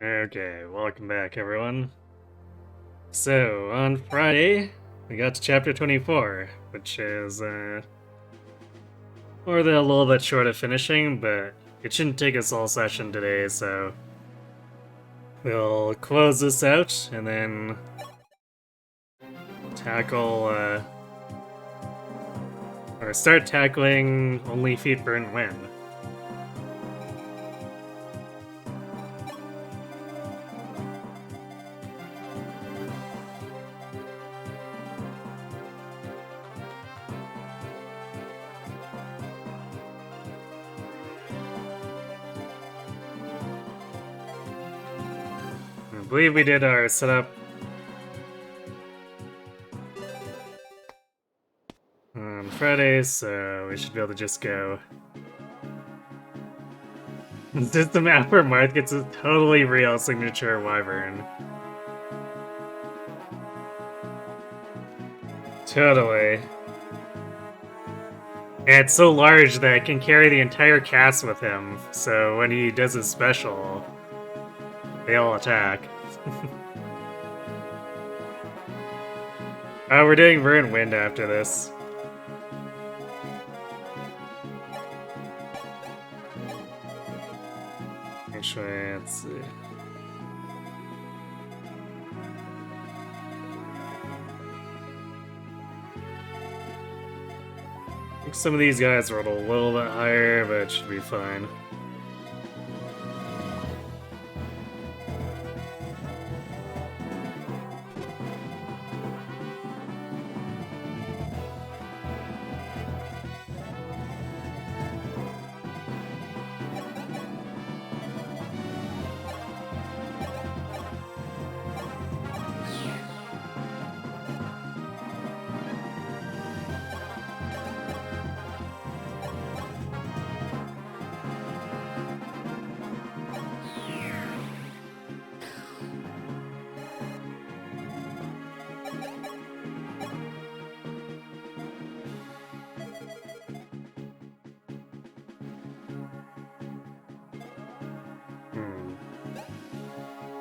Okay, welcome back, everyone. So, on Friday, we got to chapter 24, which is, more than a little bit short of finishing, but it shouldn't take us all session today, so we'll close this out and then tackle, or start tackling Only Feet Burn Wind. I believe we did our setup on Friday, so we should be able to just go. System app where Marth gets a totally real signature wyvern. Totally. And it's so large that it can carry the entire cast with him, so when he does his special, they all attack. We're doing Burn Wind after this. Actually, let's see. I think some of these guys rolled a little bit higher, but it should be fine.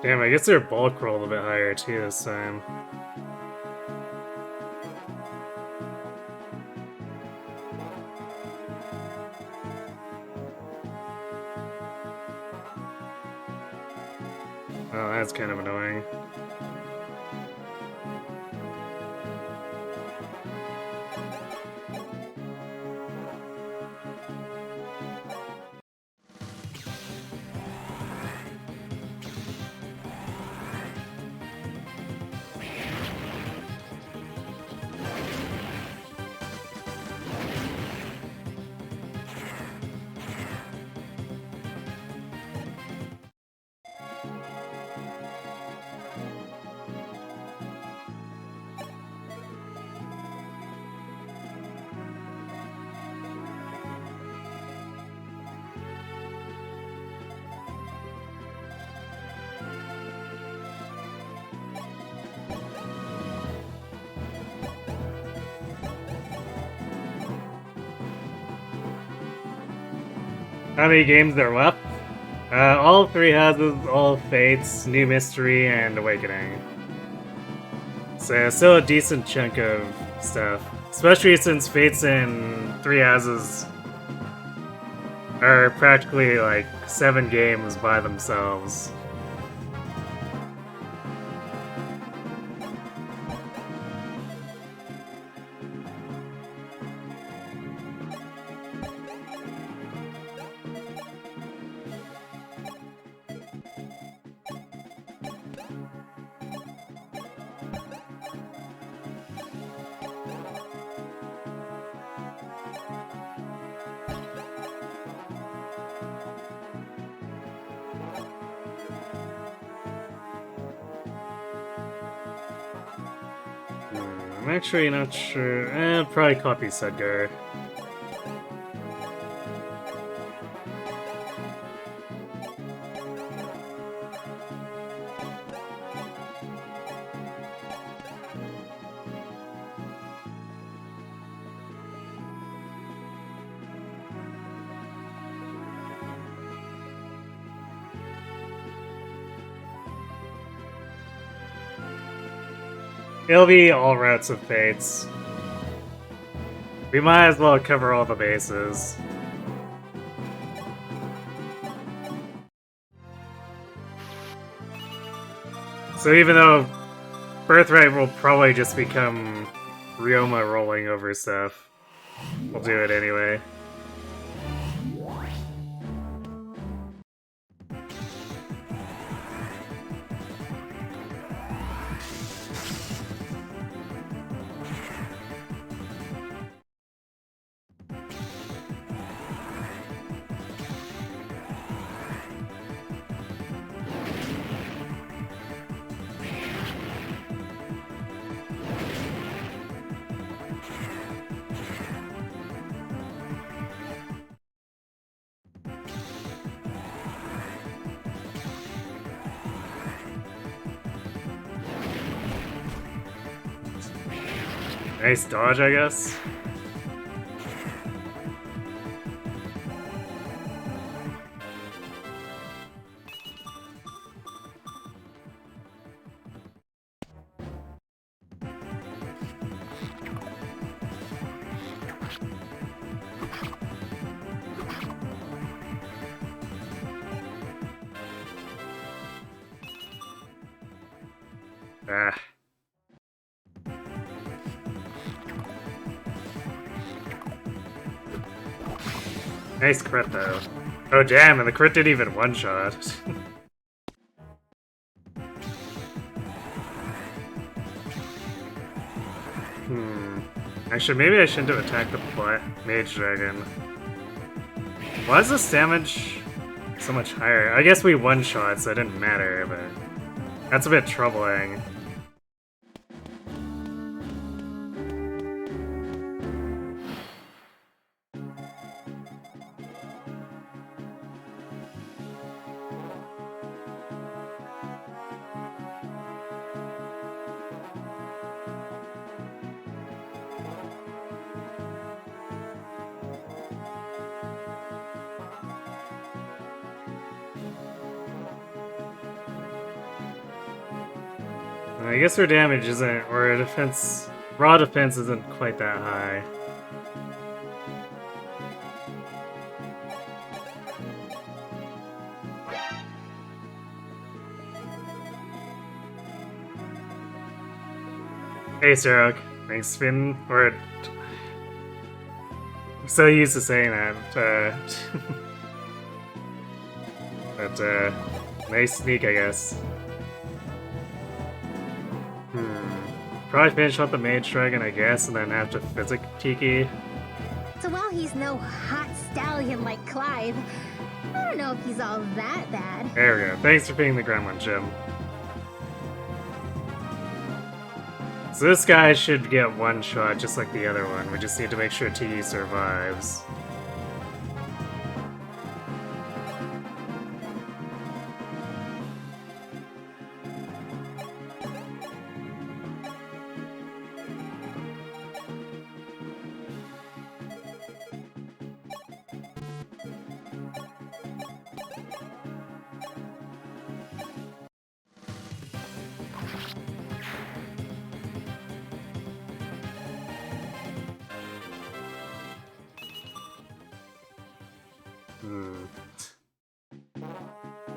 Damn, I guess their bulk rolled a bit higher too this time. Oh, that's kind of annoying. How many games there left? All three houses, all fates, New Mystery, and Awakening. So still a decent chunk of stuff. Especially since fates and three houses are practically like 7 games by themselves. I'm actually not sure. Probably copy Sedgar. It'll be all routes of fates. We might as well cover all the bases. So even though Birthright will probably just become Ryoma rolling over stuff, we'll do it anyway. Nice dodge, I guess. Ah. Nice crit, though. Oh, damn, and the crit didn't even one-shot. Actually, maybe I shouldn't have attacked the Mage Dragon. Why is this damage so much higher? I guess we one-shot, so it didn't matter, but that's a bit troubling. I guess our damage isn't, or our defense, raw defense isn't quite that high. Hey, Sarok. Thanks, Spin. Or I'm so used to saying that. But nice sneak, I guess. Probably finish off the Mage Dragon, I guess, and then have to physic Tiki. So while he's no hot stallion like Clive, I don't know if he's all that bad. There we go. Thanks for being the Gremlin, Jim. So this guy should get one shot just like the other one. We just need to make sure Tiki survives.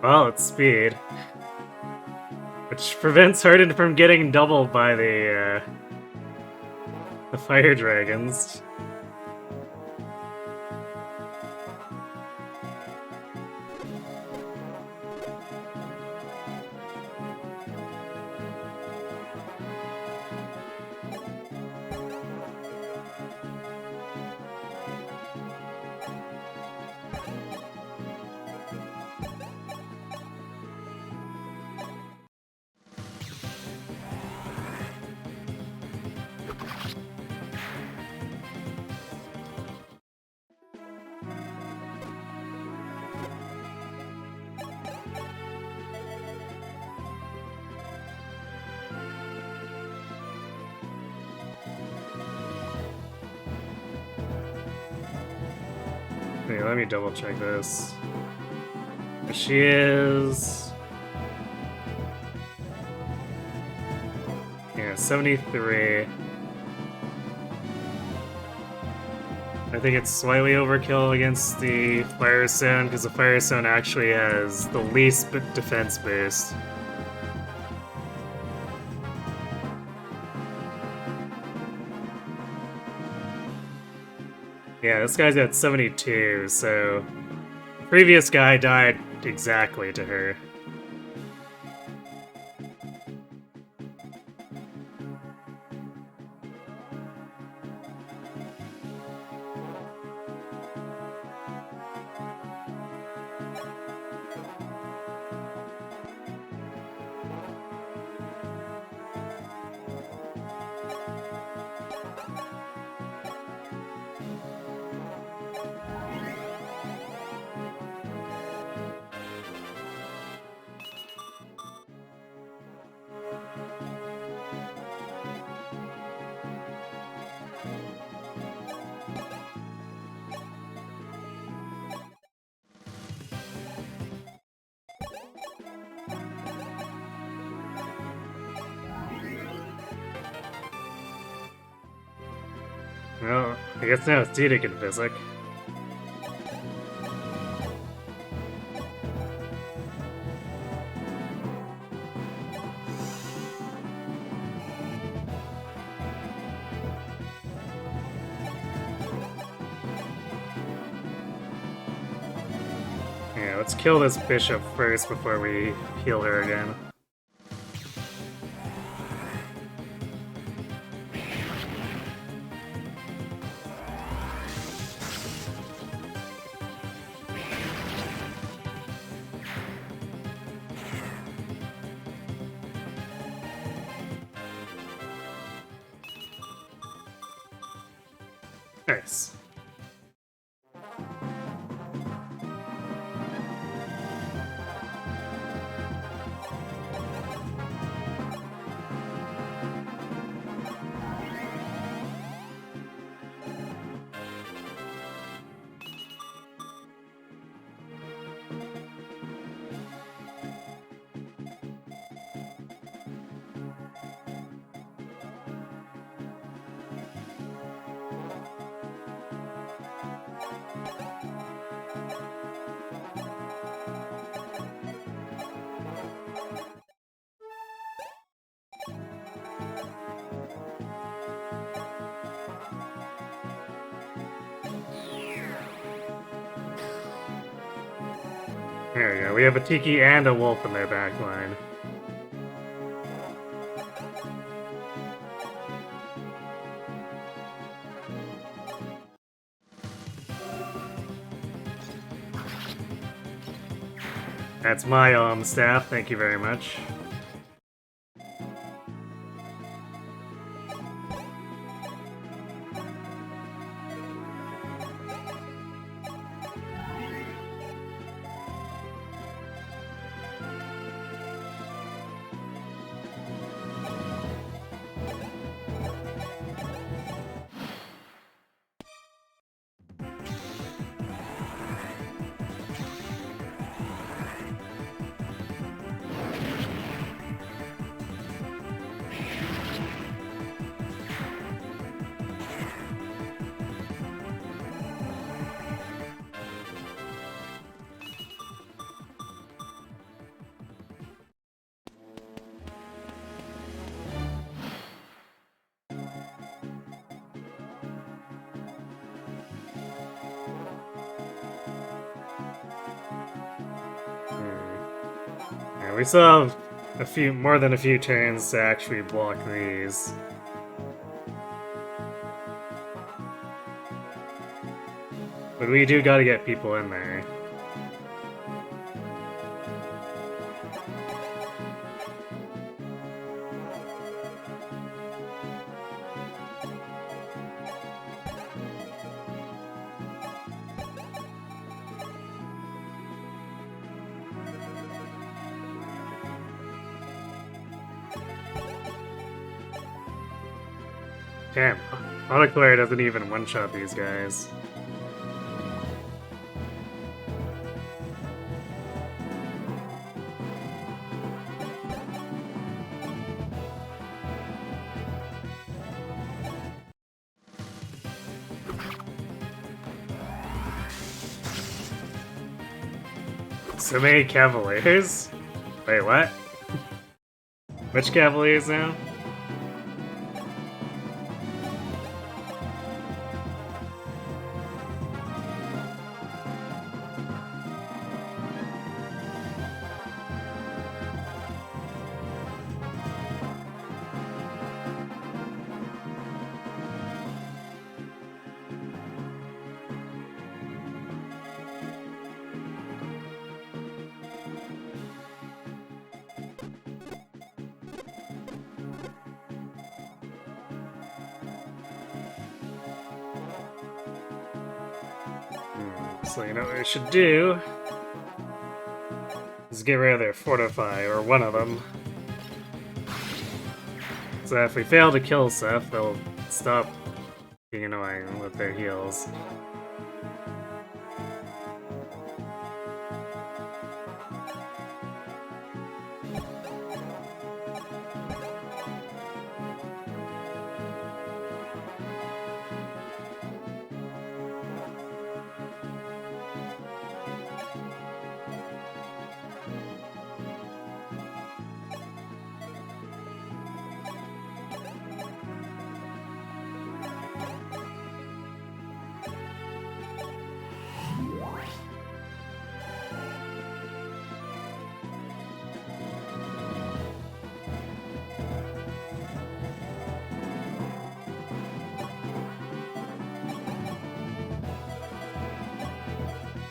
Well, it's speed. Which prevents Harden from getting doubled by the fire dragons. Okay, let me double check this. She is... Yeah, Yeah, 73. I think it's slightly overkill against the Fire Stone, because the Fire Stone actually has the least defense boost. Yeah, this guy's at 72, so the previous guy died exactly to her. Well, I guess now it's Tiki can Physic. Yeah, let's kill this bishop first before we heal her again. Nice. There we go. We have a Tiki and a Wolf in their backline. That's my staff, thank you very much. Yeah, we still have more than a few turns to actually block these. But we do gotta get people in there. Damn, Autoclair doesn't even one-shot these guys. So many Cavaliers? Wait, what? Which Cavaliers now? So you know what we should do is get rid of their Fortify, or one of them. So if we fail to kill Seth, they'll stop being annoying with their heals.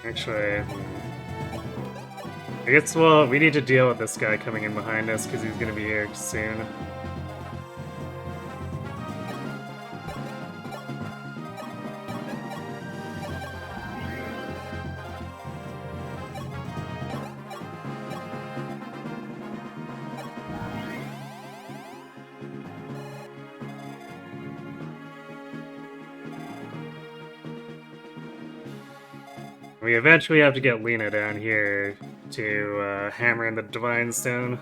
Actually, I guess, well, we need to deal with this guy coming in behind us because he's gonna be here soon. We eventually have to get Lena down here to hammer in the Divine Stone.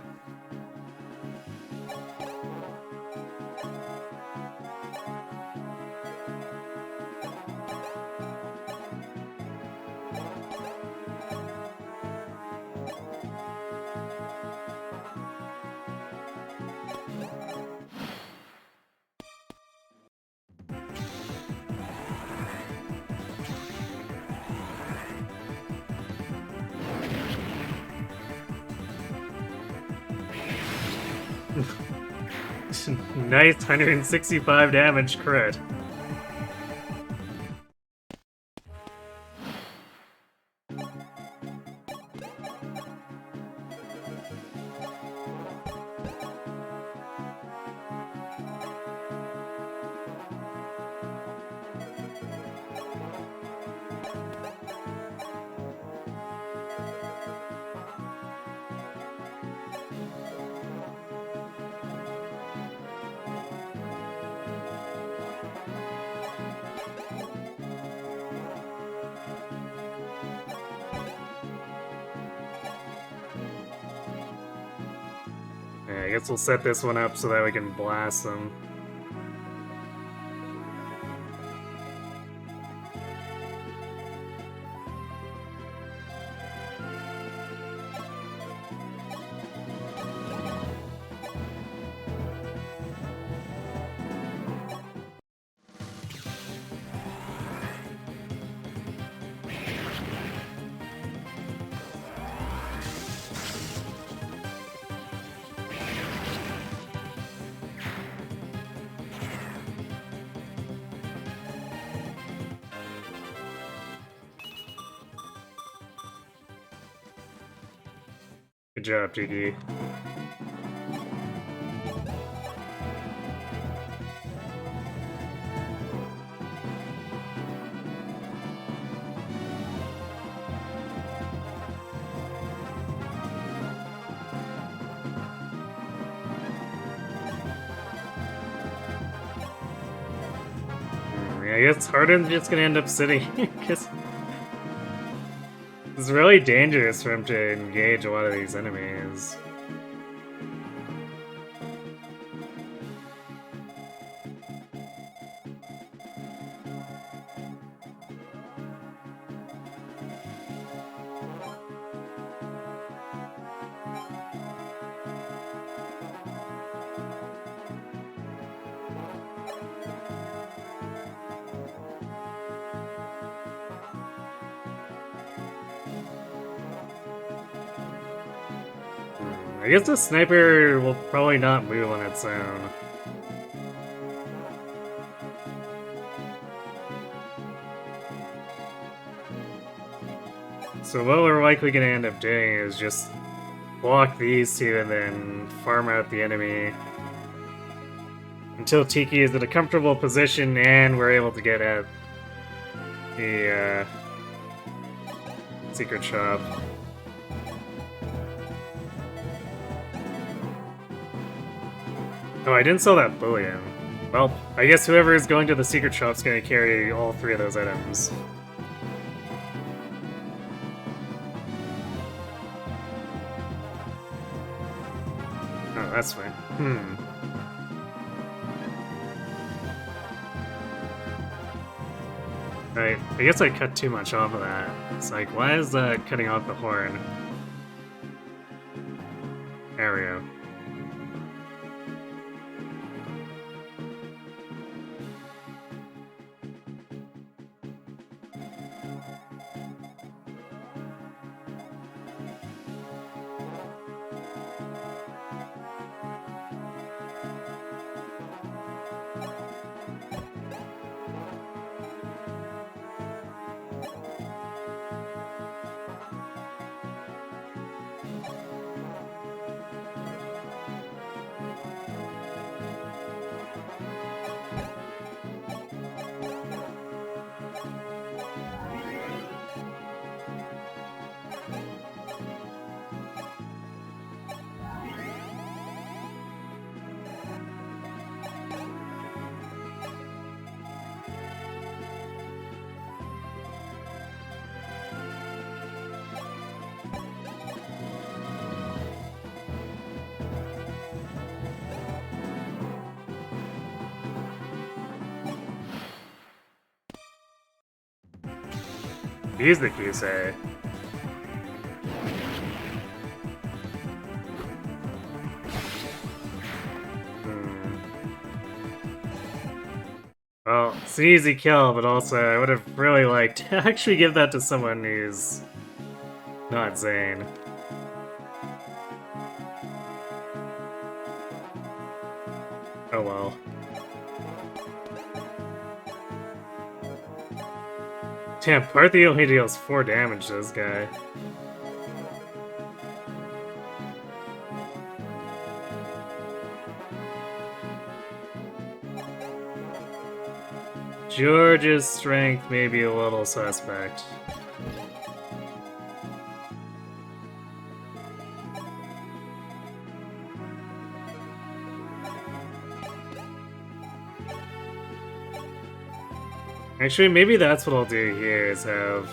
Nice 165 damage crit. Yeah, I guess we'll set this one up so that we can blast them. Good job, Tiki. I guess Harden's just gonna end up sitting because it's really dangerous for him to engage a lot of these enemies. I guess the sniper will probably not move on its own. So what we're likely going to end up doing is just block these two and then farm out the enemy until Tiki is in a comfortable position and we're able to get at the secret shop. Oh, I didn't sell that bullion. Well, I guess whoever is going to the secret shop is going to carry all three of those items. Oh, that's fine. Right, I guess I cut too much off of that. It's like, why is that cutting off the horn? There we go. Music, you say? Well, it's an easy kill, but also I would have really liked to actually give that to someone who's not Zane. Oh well. Damn, Parthy only deals 4 damage to this guy. George's strength may be a little suspect. Actually, maybe that's what I'll do here, is have...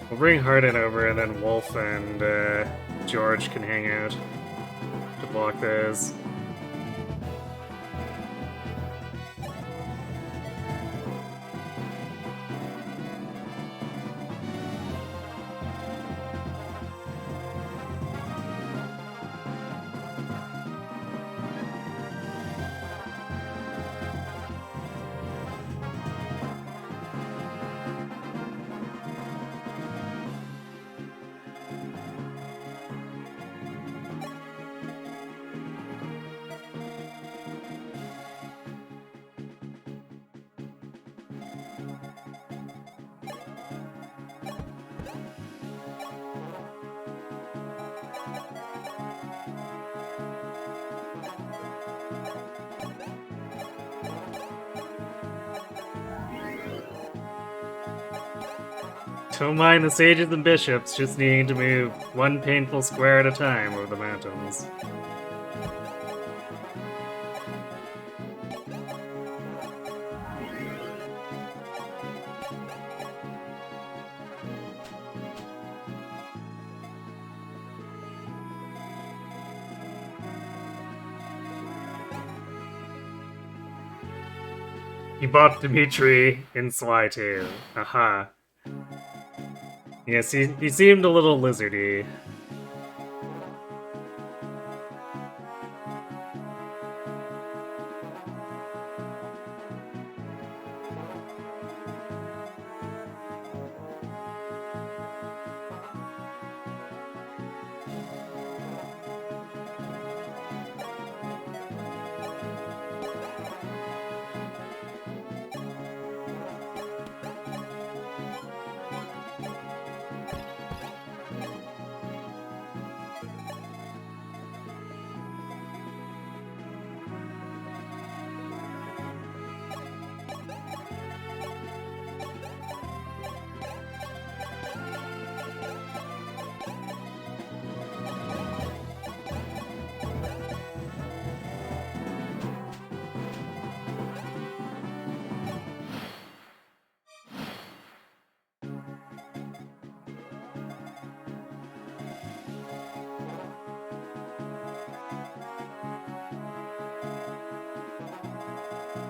We'll bring Hardin over, and then Wolf and George can hang out to block those. Don't mind the sages and bishops just needing to move one painful square at a time over the mountains. He bought Dimitri in Sly 2. Aha. Yes, he seemed a little lizardy.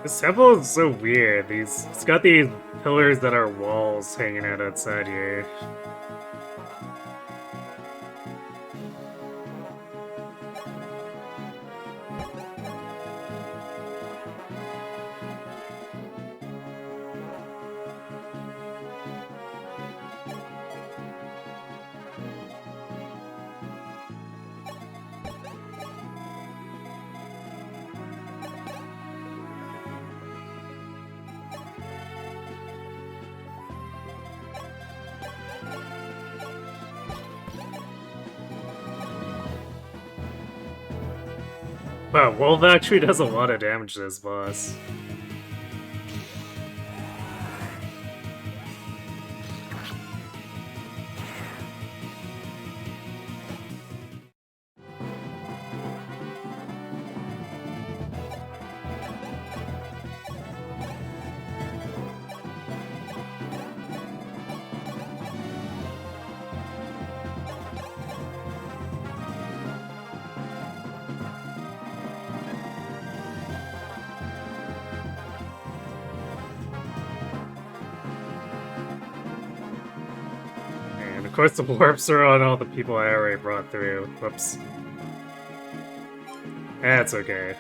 This temple is so weird. It's got these pillars that are walls hanging out outside here. Wow, Wolf actually does a lot of damage to this boss. And of course the warps are on all the people I already brought through. Whoops. That's okay.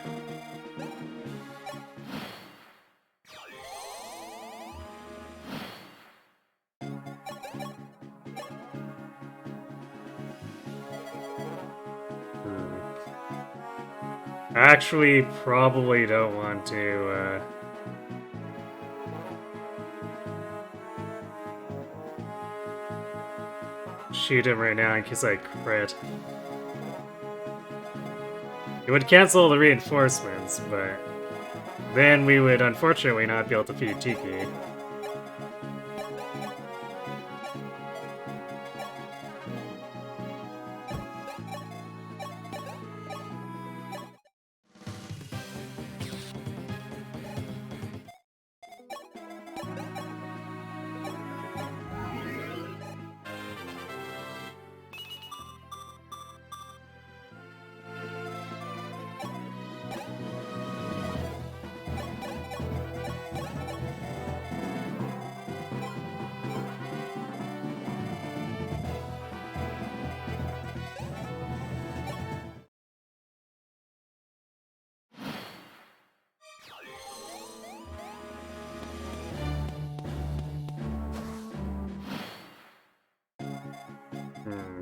Actually, probably don't want to, shoot him right now in case I crit. It would cancel the reinforcements, but then we would unfortunately not be able to feed Tiki.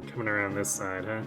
Coming around this side, huh?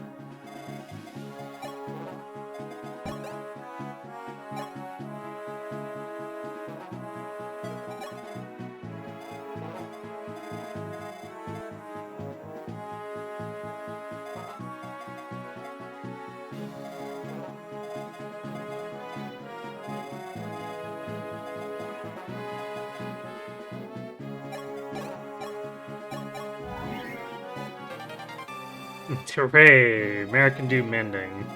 Hooray! American do mending.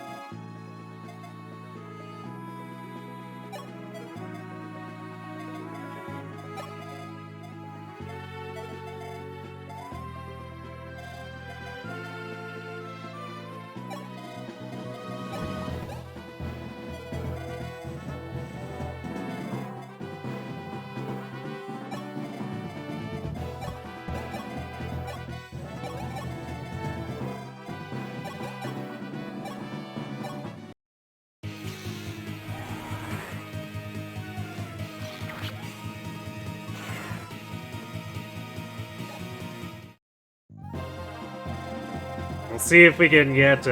We'll see if we can get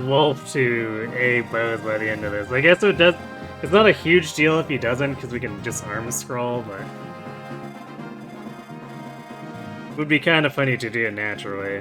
Wolf to A both by the end of this. I guess it does. It's not a huge deal if he doesn't, because we can just arm scroll, but it would be kind of funny to do it naturally.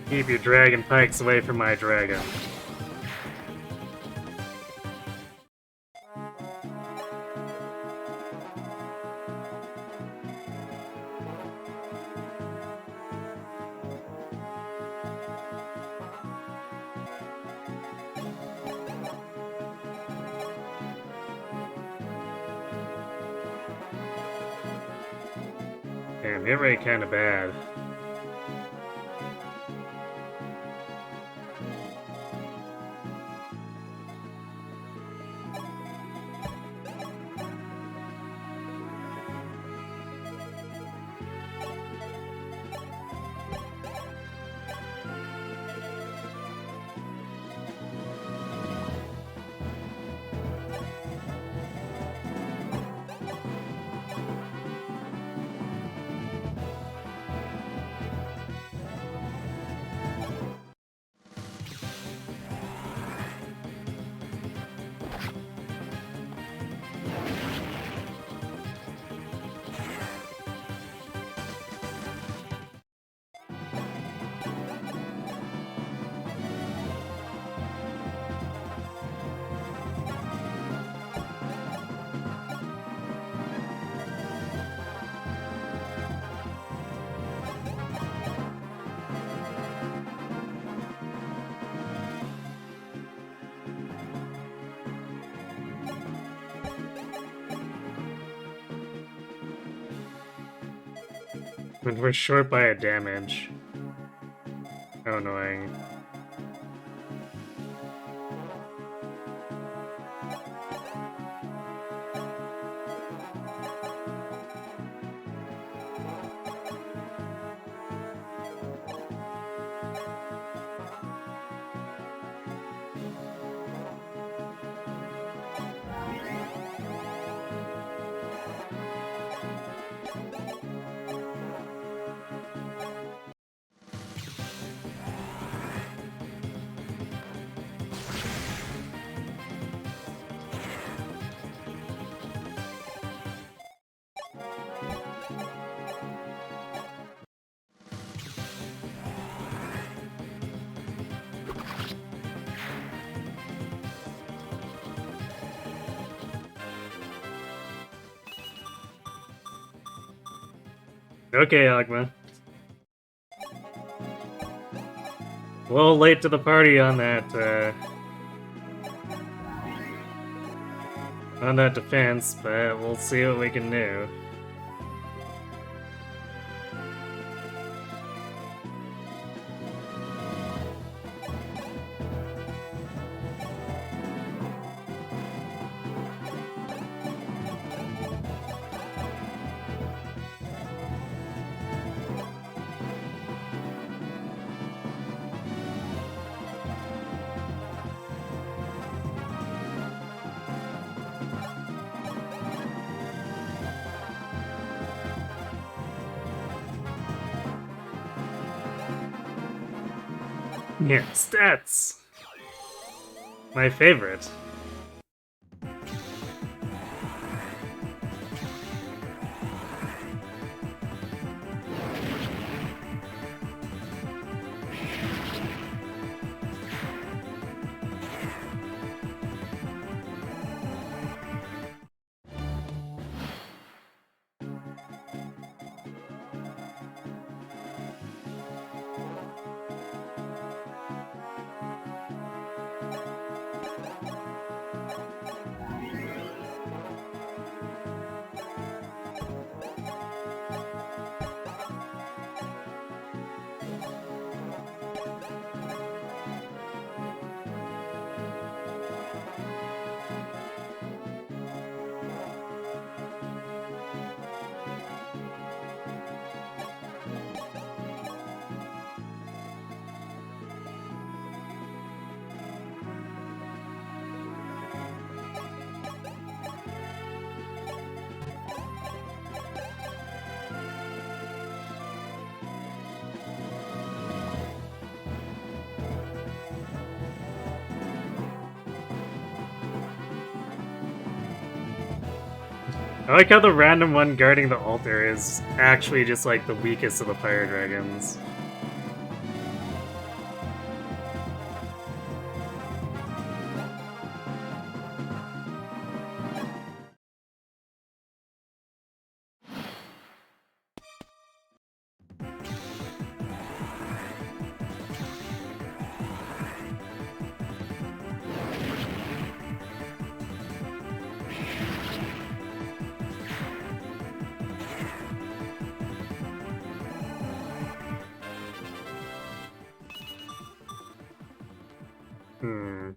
Keep your dragon pikes away from my dragon. Damn, hit rate kinda bad. When we're short by a damage. How annoying. Okay, Agma. A little late to the party on that defense, but we'll see what we can do. Yeah, stats! My favorite. I like how the random one guarding the altar is actually just like the weakest of the fire dragons.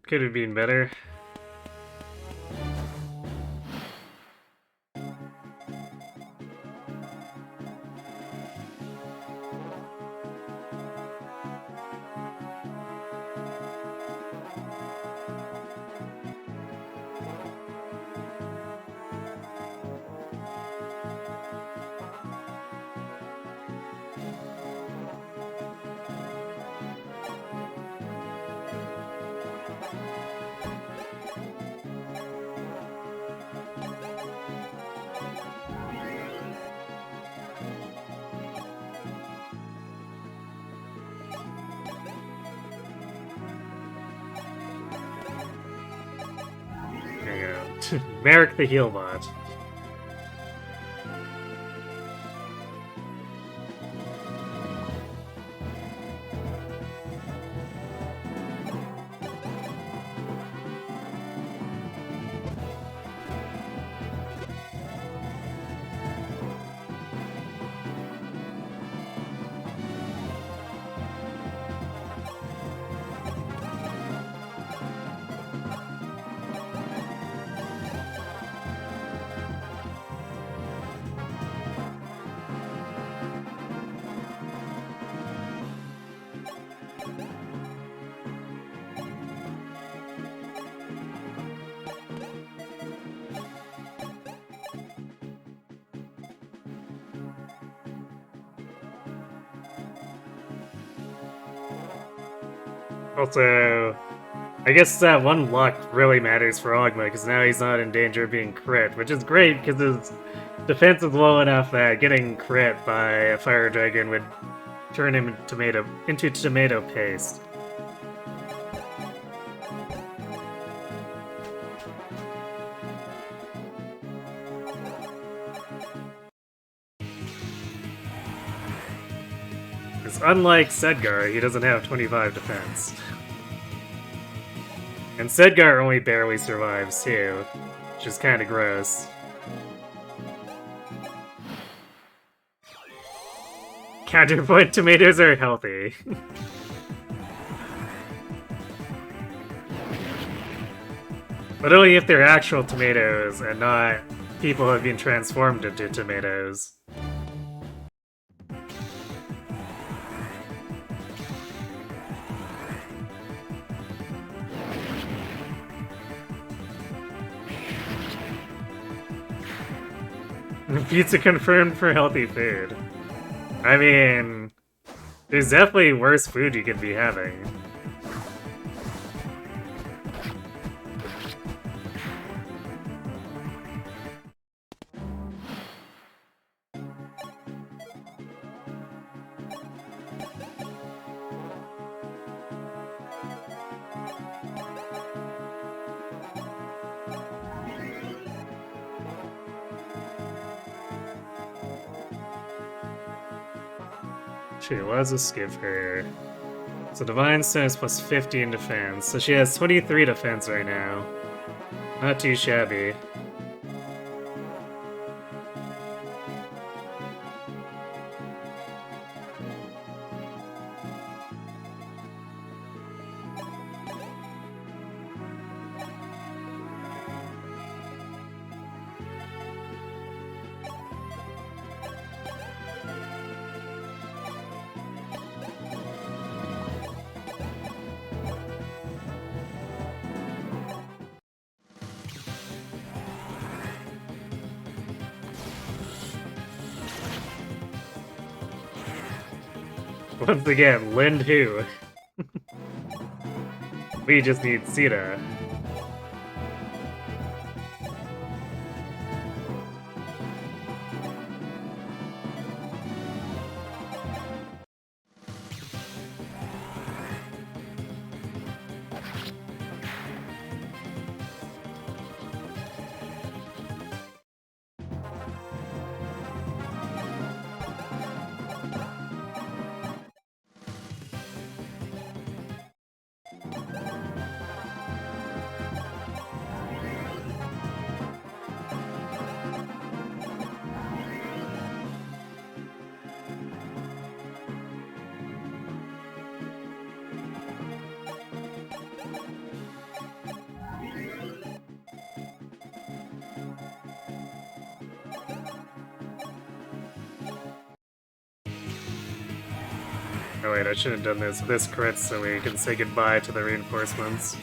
Could have been better. Merrick the Healbot. Also, I guess that one luck really matters for Ogma, because now he's not in danger of being crit, which is great, because his defense is low enough that getting crit by a Fire Dragon would turn him into tomato paste. Because unlike Sedgar, he doesn't have 25 defense. And Sedgar only barely survives, too, which is kinda gross. Counterpoint, tomatoes are healthy. But only if they're actual tomatoes and not people who have been transformed into tomatoes. Pizza confirmed for healthy food. I mean, there's definitely worse food you could be having. Shoot, let's just give her. So Divine Stone is plus 50 in defense, so she has 23 defense right now. Not too shabby. Once again, lend who? We just need Sita. Oh wait, I should have done this crit so we can say goodbye to the reinforcements.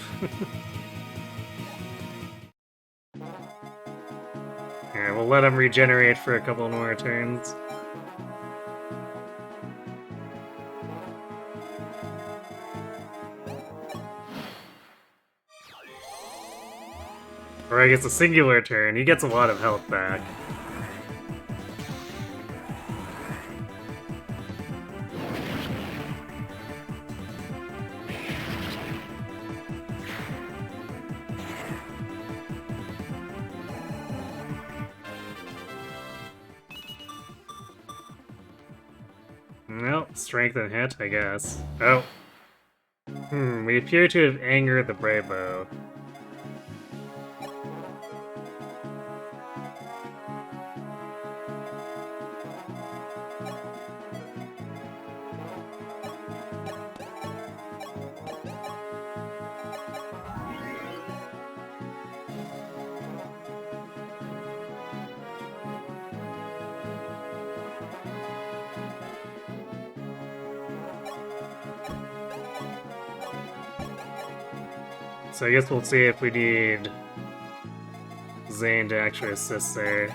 Yeah, we'll let him regenerate for a couple more turns. Or I guess a singular turn. He gets a lot of health back. Well, strength and hit, I guess. Oh. We appear to have angered the Bravo. So I guess we'll see if we need Zane to actually assist there.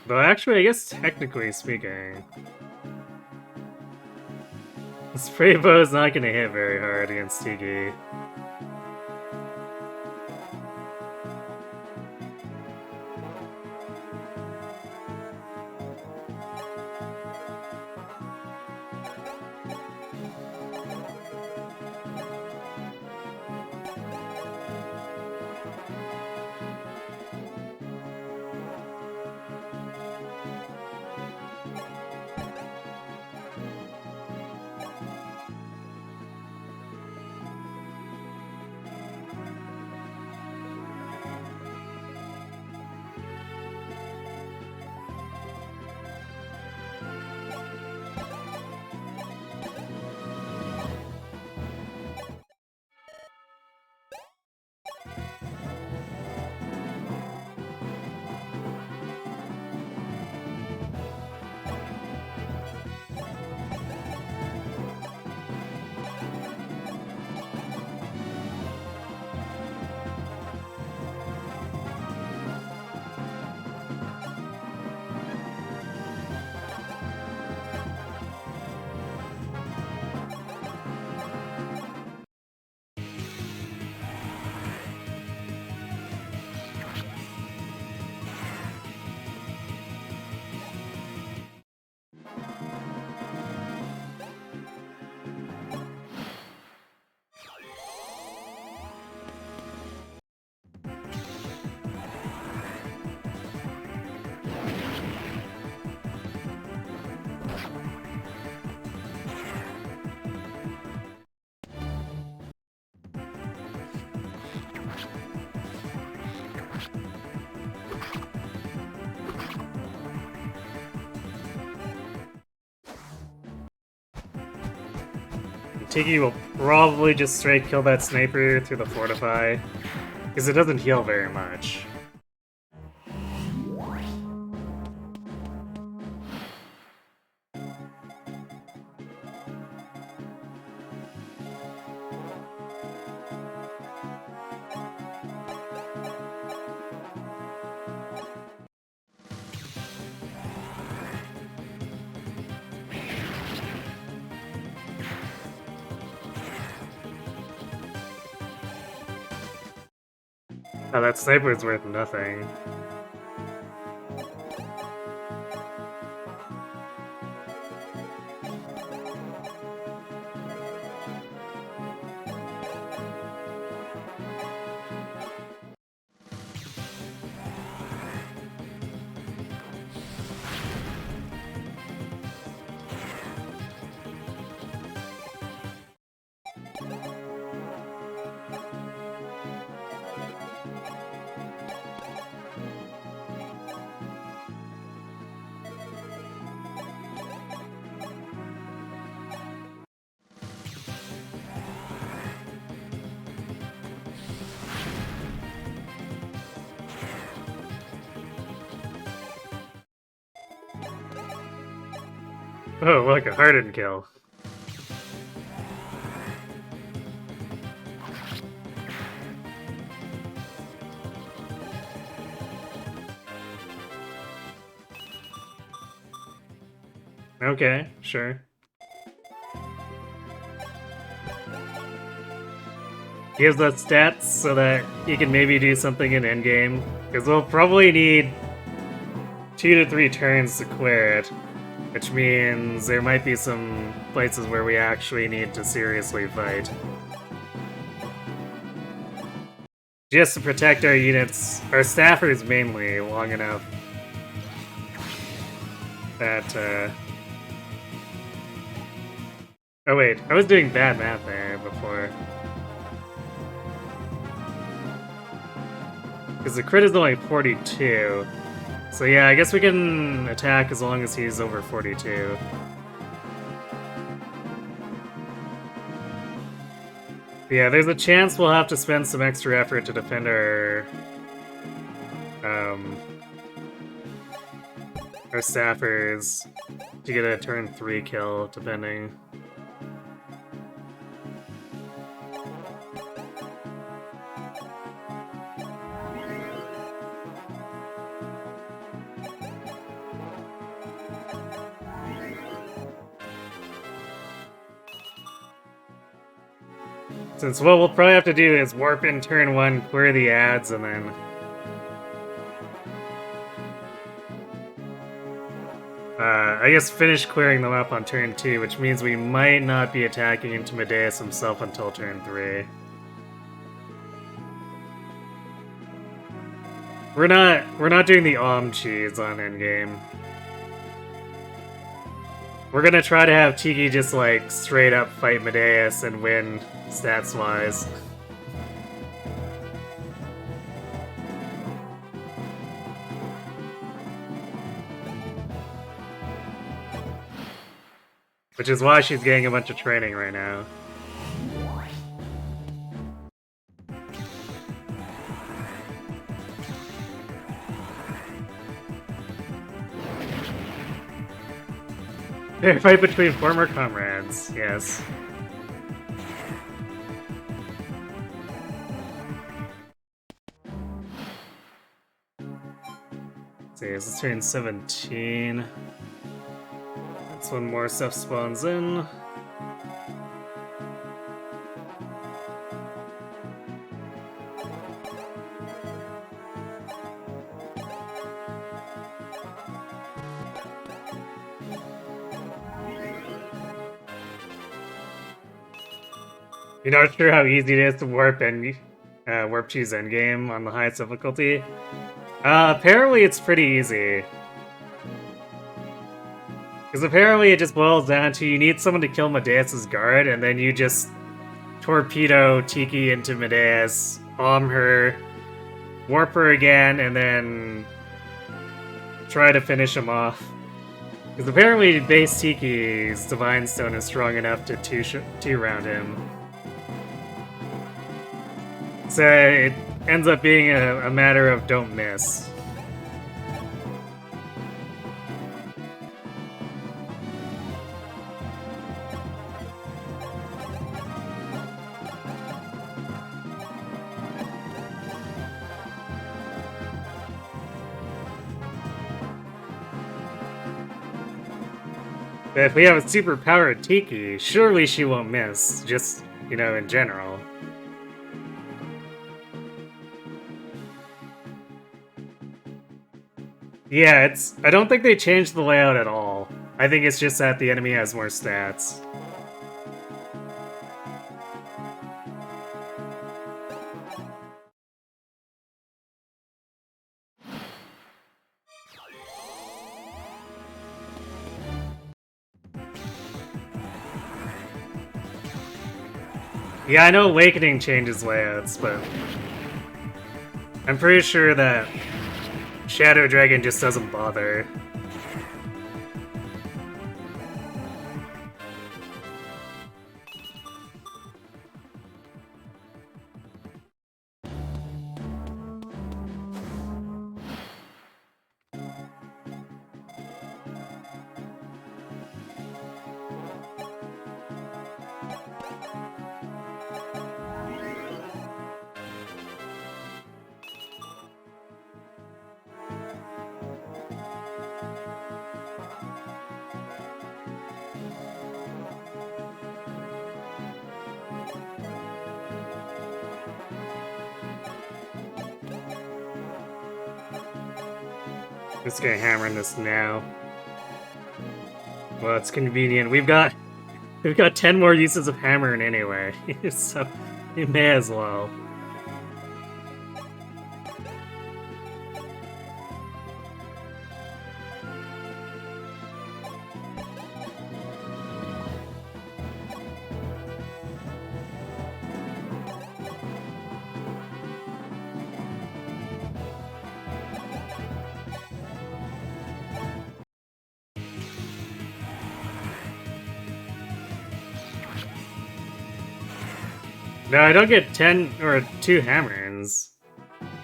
Though actually, I guess technically speaking, the spray bow is not going to hit very hard against Tiki. Tiki will probably just straight kill that sniper through the fortify, because it doesn't heal very much. Oh, that sniper is worth nothing. Oh, look, a hardened kill. Okay, sure. Gives us stats so that he can maybe do something in endgame. Because we'll probably need 2 to 3 turns to clear it. Which means there might be some places where we actually need to seriously fight. Just to protect our units, our staffers mainly, long enough that, Oh wait, I was doing bad math there before. Because the crit is only 42. So yeah, I guess we can attack as long as he's over 42. Yeah, there's a chance we'll have to spend some extra effort to defend our staffers to get a turn 3 kill, depending. Since what we'll probably have to do is warp in turn 1, clear the ads, and then... I guess finish clearing them up on turn 2, which means we might not be attacking into Medeus himself until turn 3. We're not doing the cheese on endgame. We're gonna try to have Tiki just like straight up fight Medeus and win stats wise. Which is why she's getting a bunch of training right now. Fair fight between former comrades, yes. Let's see, this is turn 17. That's when more stuff spawns in. You're not sure how easy it is to warp cheese endgame on the highest difficulty? Apparently it's pretty easy. Because apparently it just boils down to you need someone to kill Medeus' guard, and then you just torpedo Tiki into Medeus, bomb her, warp her again, and then try to finish him off. Because apparently base Tiki's Divine Stone is strong enough to two-round him. So it ends up being a matter of don't miss. But if we have a super powered Tiki, surely she won't miss, just, in general. Yeah, I don't think they changed the layout at all. I think it's just that the enemy has more stats. Yeah, I know Awakening changes layouts, but I'm pretty sure that Shadow Dragon just doesn't bother. Just gonna hammer in this now. Well, it's convenient. We've got 10 more uses of hammering anyway, so we may as well. No, I don't get 10 or 2 hammerings.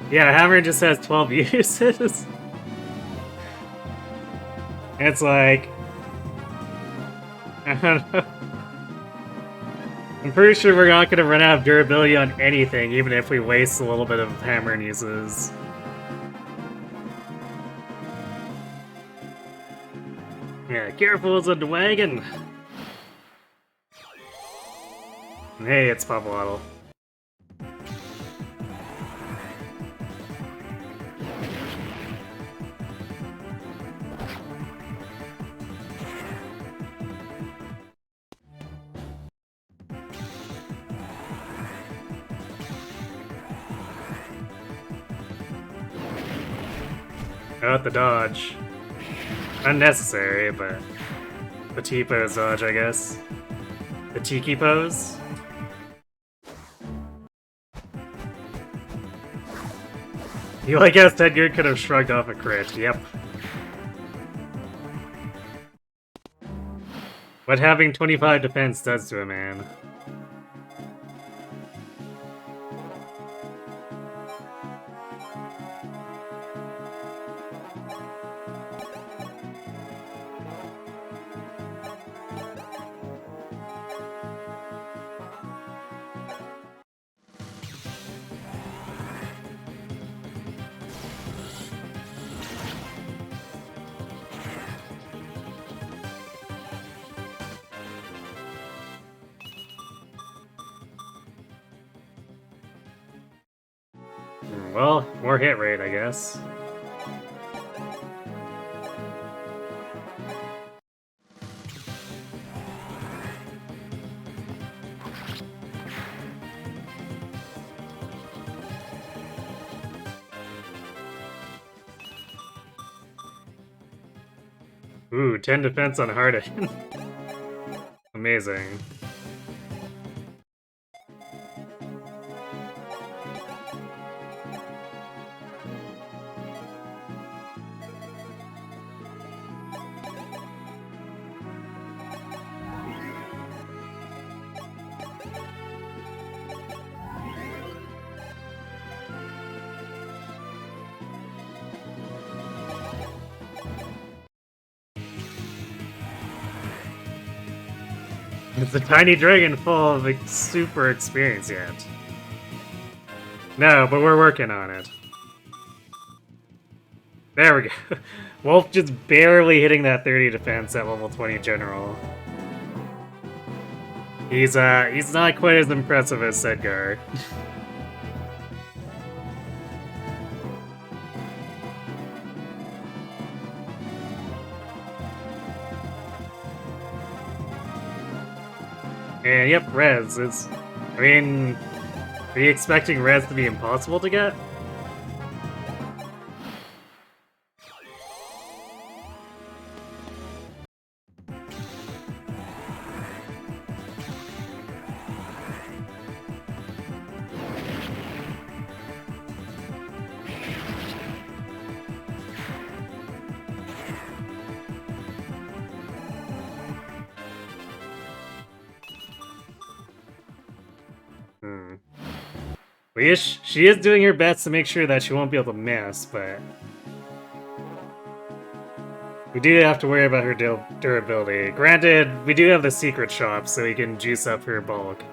Yeah, hammer just has 12 uses. It's like... I don't know. I'm pretty sure we're not gonna run out of durability on anything, even if we waste a little bit of hammering uses. Yeah, careful as a wagon! Hey, it's Pop Waddle. Got the dodge. Unnecessary, but the T-pose dodge, I guess. The Tiki pose. You like guess Edgar could have shrugged off a crit, yep. What having 25 defense does to a man. Well, more hit rate, I guess. Ooh, 10 defense on Harden. Amazing. It's a tiny dragon full of like, super experience yet. No, but we're working on it. There we go. Wolf just barely hitting that 30 defense at level 20 general. He's not quite as impressive as Sedgar. And yep, res is... I mean... Are you expecting res to be impossible to get? She is doing her best to make sure that she won't be able to miss, but... We do have to worry about her durability. Granted, we do have the secret shop, so we can juice up her bulk.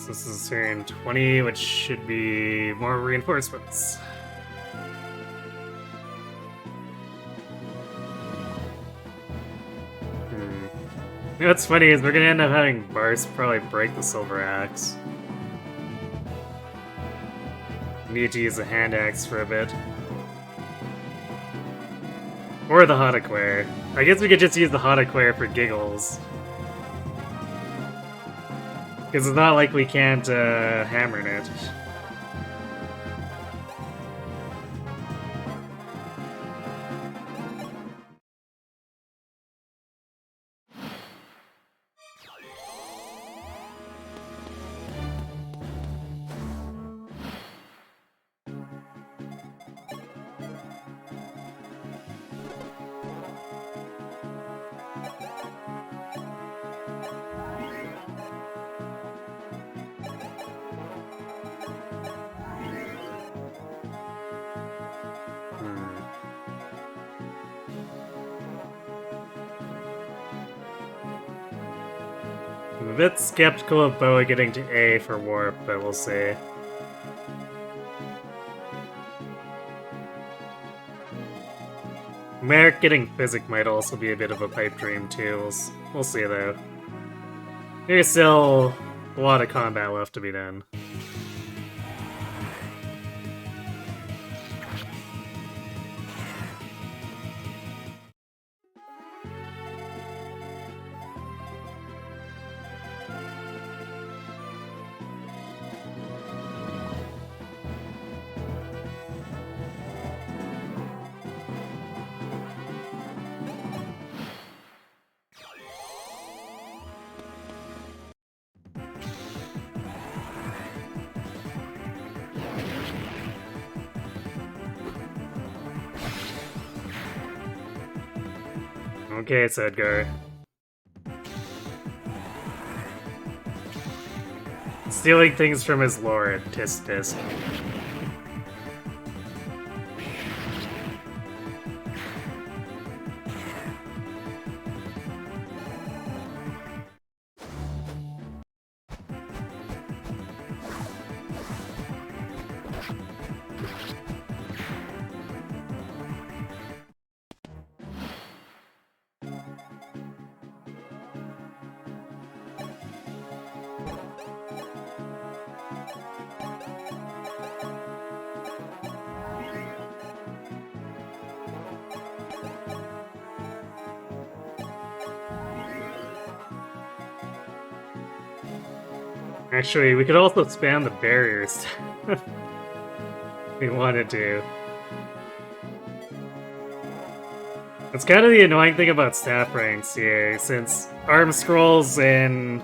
So this is turn 20, which should be more reinforcements. You know what's funny is we're gonna end up having Bars probably break the Silver Axe. Need to use the hand axe for a bit. Or the Hotacquare. I guess we could just use the Hotacquare for giggles. Because it's not like we can't hammer it. I'm a bit skeptical of Boa getting to A for Warp, but we'll see. Merrick getting Physic might also be a bit of a pipe dream too, we'll see though. There's still a lot of combat left to be done. Okay, it's Edgar. Stealing things from his lord, tisk tisk. Actually, we could also spam the barriers if we wanted to. It's kind of the annoying thing about staff ranks here, since arm scrolls and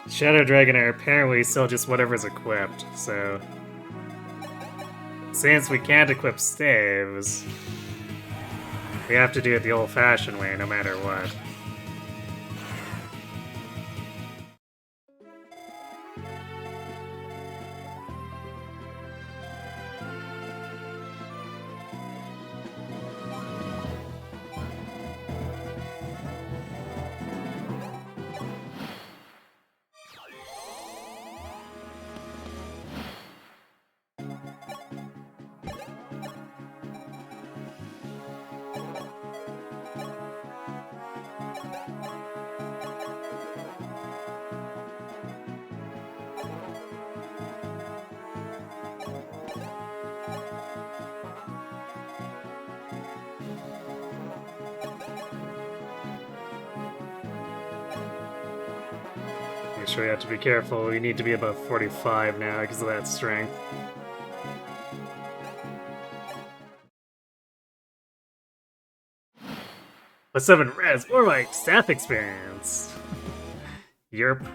Shadow Dragon are apparently still just whatever's equipped, so... Since we can't equip staves, we have to do it the old-fashioned way, no matter what. Make sure we have to be careful. We need to be above 45 now because of that strength. Plus 7 res, more like staff experience. Yerp.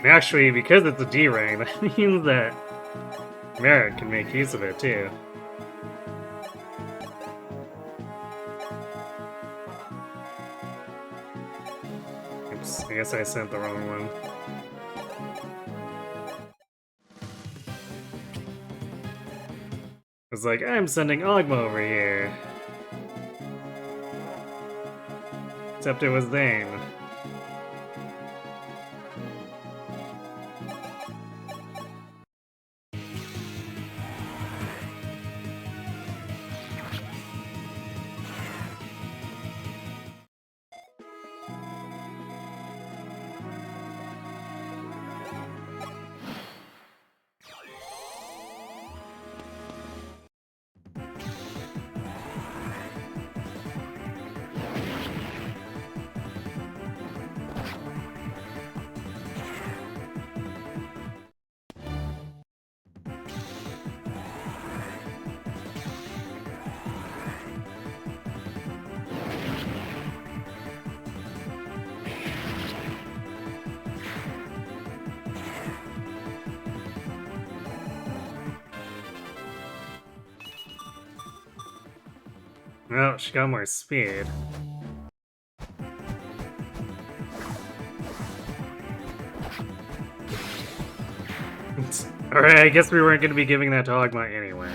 Actually, because it's a D rank, that means that Merit can make use of it too. Oops, I guess I sent the wrong one. It's like, I'm sending Ogma over here. Except it was Zane. Oh, she got more speed. Alright, I guess we weren't going to be giving that to Ogma anyway.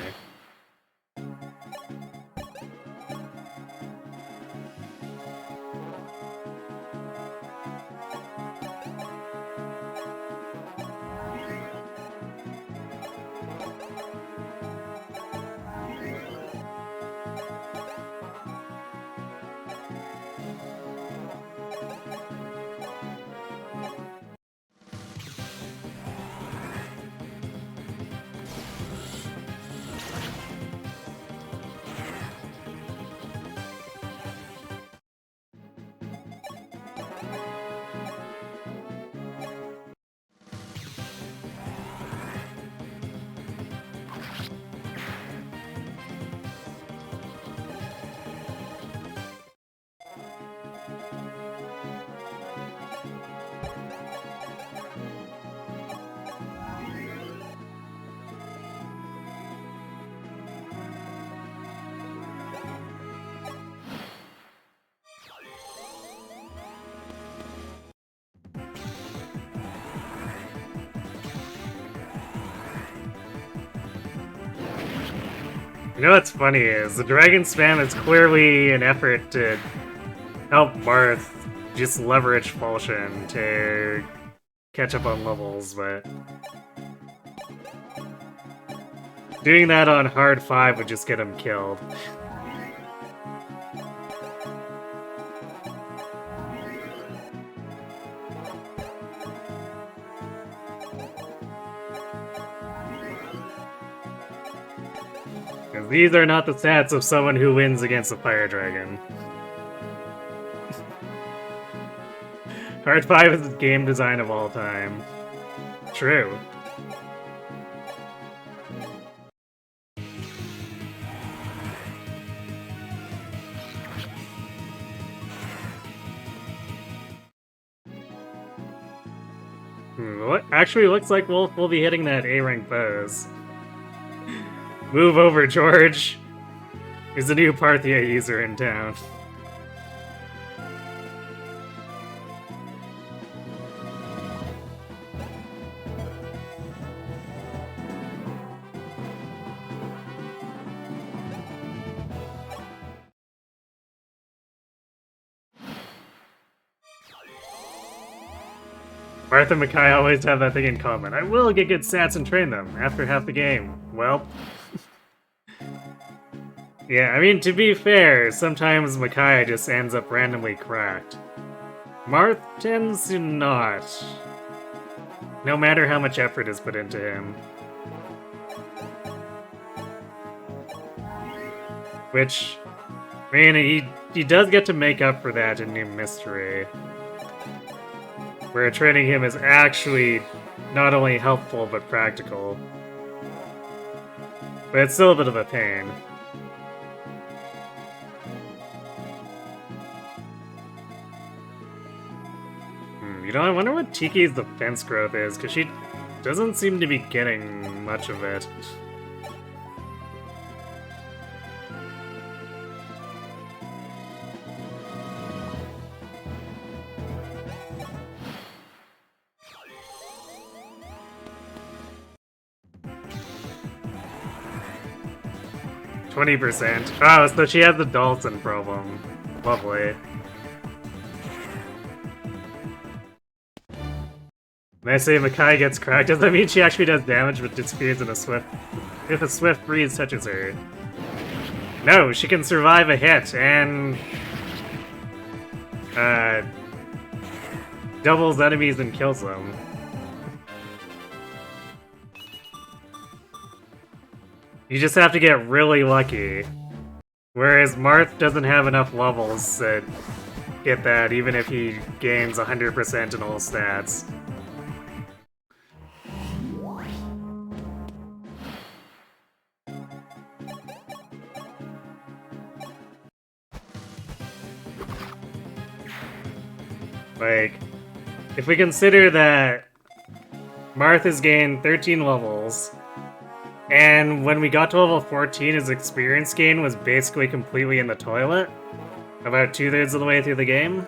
You know what's funny is, the Dragon Spam is clearly an effort to help Marth just leverage Falchion to catch up on levels, but doing that on hard 5 would just get him killed. Because these are not the stats of someone who wins against a Fire Dragon. Hard 5 is the game design of all time. True. What actually looks like we'll be hitting that A-rank foes. Move over, George! He's the new Parthia user in town. Marth and Makai always have that thing in common. I will get good stats and train them after half the game. Well... yeah, I mean, to be fair, sometimes Makai just ends up randomly cracked. Marth tends to not. No matter how much effort is put into him. Which, I mean, he does get to make up for that in New Mystery. Where training him is actually not only helpful, but practical. But it's still a bit of a pain. You know, I wonder what Tiki's defense growth is, because she Doesn't seem to be getting much of it. %. Oh, so she has the Dalton problem. Lovely. When I say Makai gets cracked, does that mean she actually does damage but disappears in a swift... if a swift breeze touches her? No, she can survive a hit and... doubles enemies and kills them. You just have to get really lucky. Whereas Marth doesn't have enough levels to get that, even if he gains 100% in all stats. Like, if we consider that Marth has gained 13 levels, and when we got to level 14, his experience gain was basically completely in the toilet, about 2/3 of the way through the game.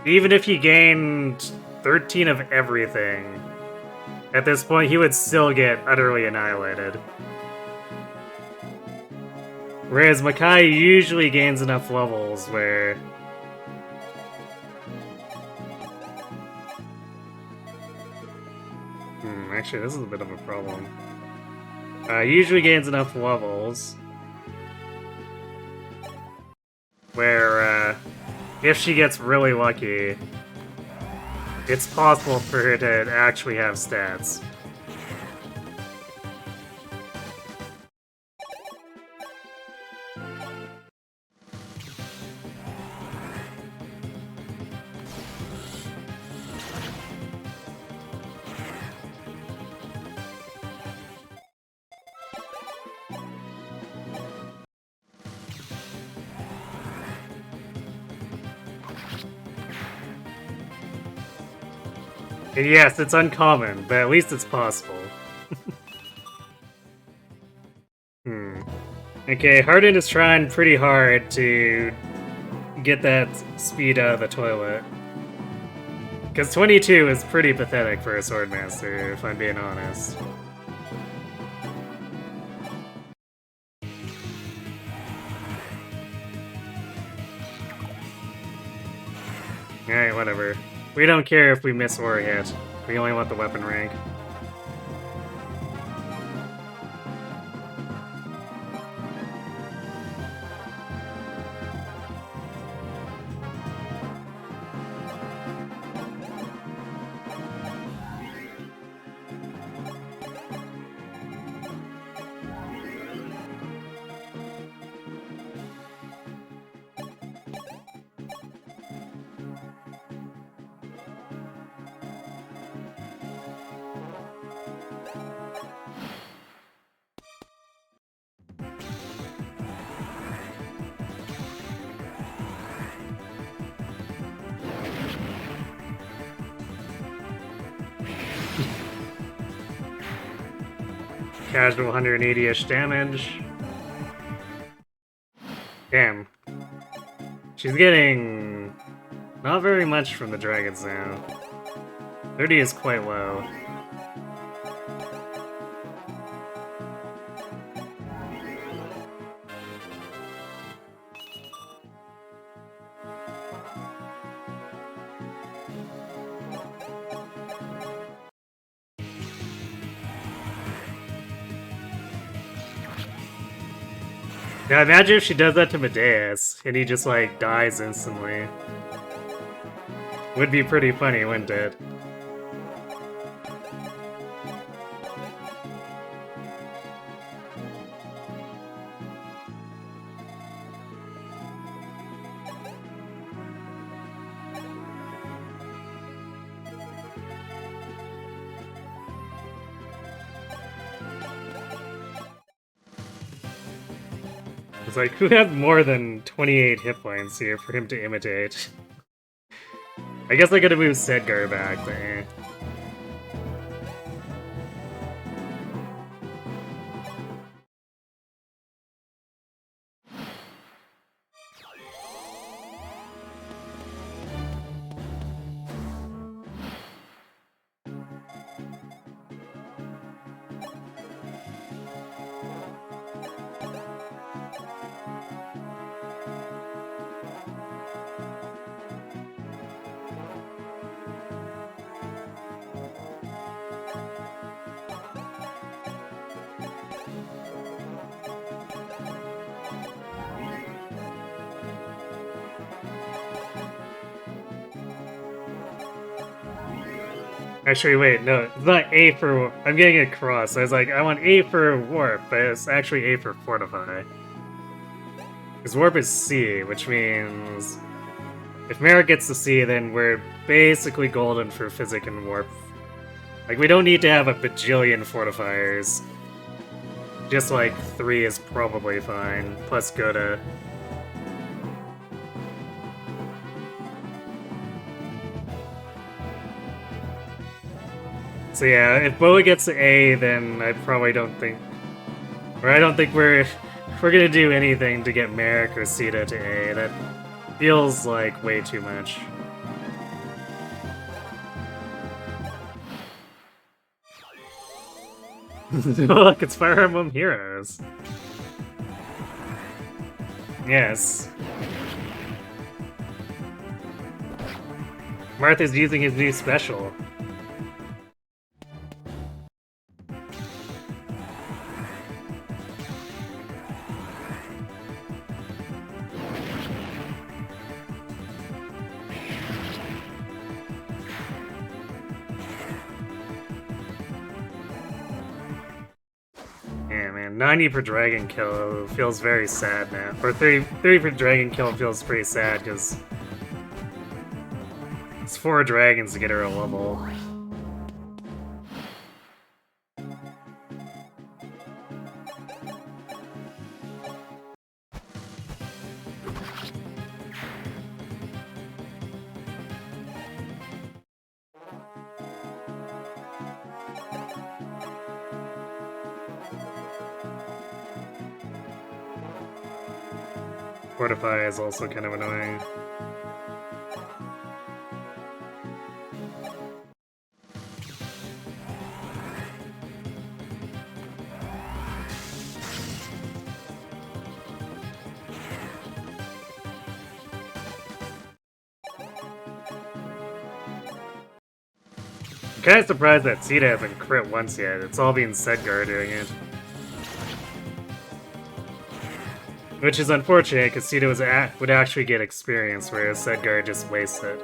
Even if he gained 13 of everything, at this point he would still get utterly annihilated. Whereas Makai usually gains enough levels where... actually, this is a bit of a problem. Usually gains enough levels where, if she gets really lucky, it's possible for her to actually have stats. And yes, it's uncommon, but at least it's possible. Okay, Hardin is trying pretty hard to get that speed out of the toilet. Because 22 is pretty pathetic for a Swordmaster, if I'm being honest. Alright, whatever. We don't care if we miss or hit. We only want the weapon rank. Casual 180-ish damage. Damn. She's getting not very much from the dragons now. 30 is quite low. Now imagine if she does that to Medeus, and he just, like, dies instantly. Would be pretty funny, wouldn't it? It's like, who has more than 28 hit points here for him to imitate? I guess I gotta move Sedgar back there. Actually, wait, no, it's not A for... I'm getting it crossed. I was like, I want A for Warp, but it's actually A for Fortify. Because Warp is C, which means... If Merrick gets the C, then we're basically golden for Physic and Warp. Like, we don't need to have a bajillion fortifiers. Just like 3 is probably fine, plus Goda. So yeah, if Boa gets an A, then I probably don't think... Or I don't think we're gonna do anything to get Merrick or Sita to A. That feels like way too much. Look, it's Fire Emblem Heroes. Yes. Martha's using his new special. Yeah, man, 90 per dragon kill feels very sad now. Or 30 per dragon kill feels pretty sad, because it's 4 dragons to get her a level. Fortify is also kind of annoying. I'm kind of surprised that Sita hasn't crit once yet. It's all been Sedgar doing it. Which is unfortunate, because Sita would actually get experience, whereas Sedgar just wastes it.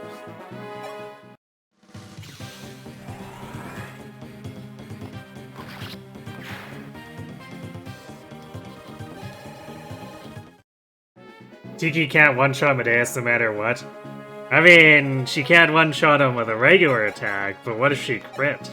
Tiki can't one-shot Medeus no matter what. I mean, she can't one-shot him with a regular attack, but what if she crit?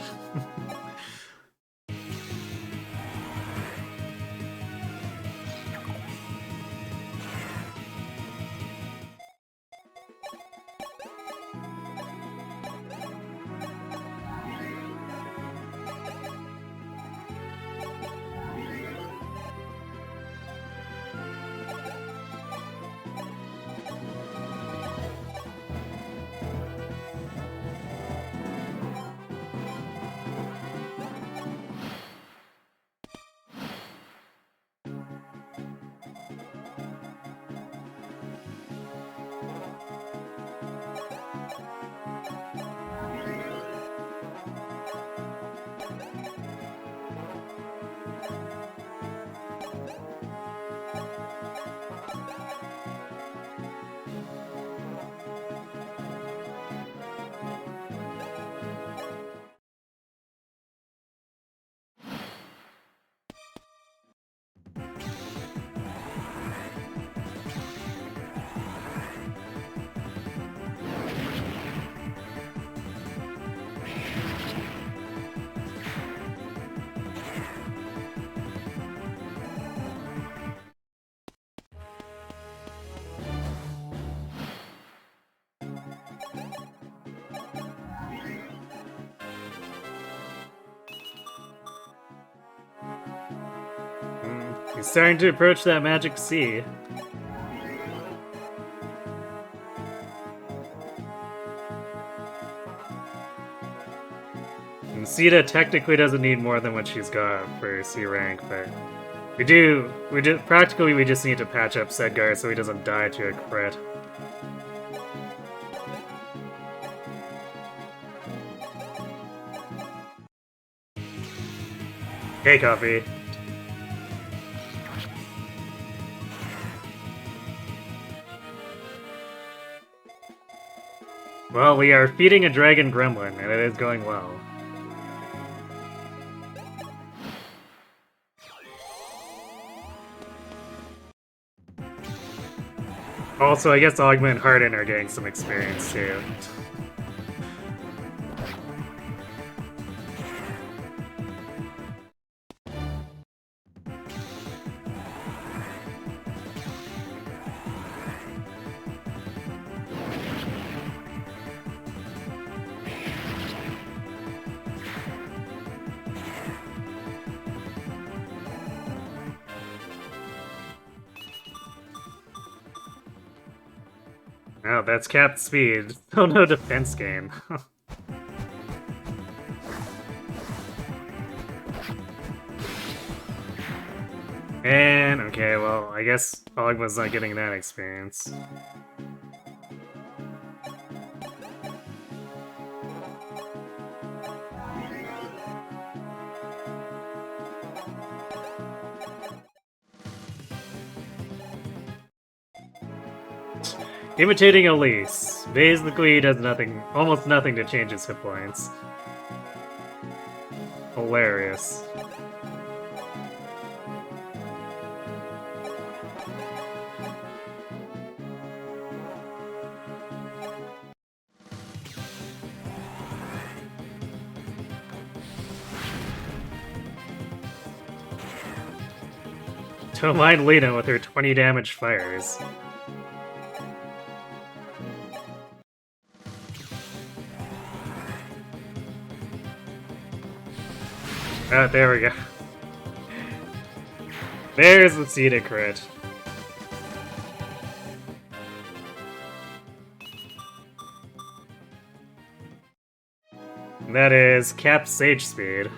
He's starting to approach that magic sea. And Sita technically doesn't need more than what she's got for C rank, but we just need to patch up Sedgar so he doesn't die to a crit. Hey, Coffee. Well, we are feeding a dragon gremlin, and it is going well. Also, I guess Augment and Harden are getting some experience, too. Oh, that's capped speed. Oh no, defense gain. And, okay, well, I guess Ogma's not getting that experience. Imitating Elise. Basically does nothing, almost nothing to change his hit points. Hilarious. Don't mind Lena with her 20 damage fires. Oh, there we go. There's the Cedar crit. And that is capped Sage speed.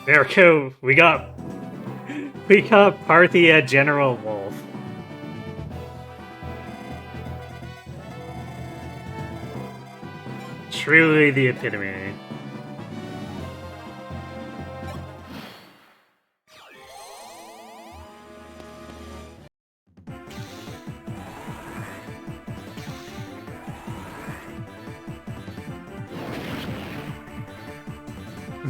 There we go. We got Parthia General Wolf. Truly the epitome.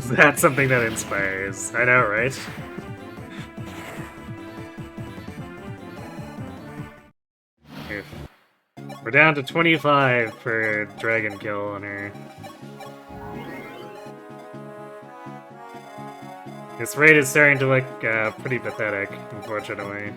That's something that inspires. I know, right? We're down to 25 for Dragon Kill on her. This raid is starting to look pretty pathetic, unfortunately.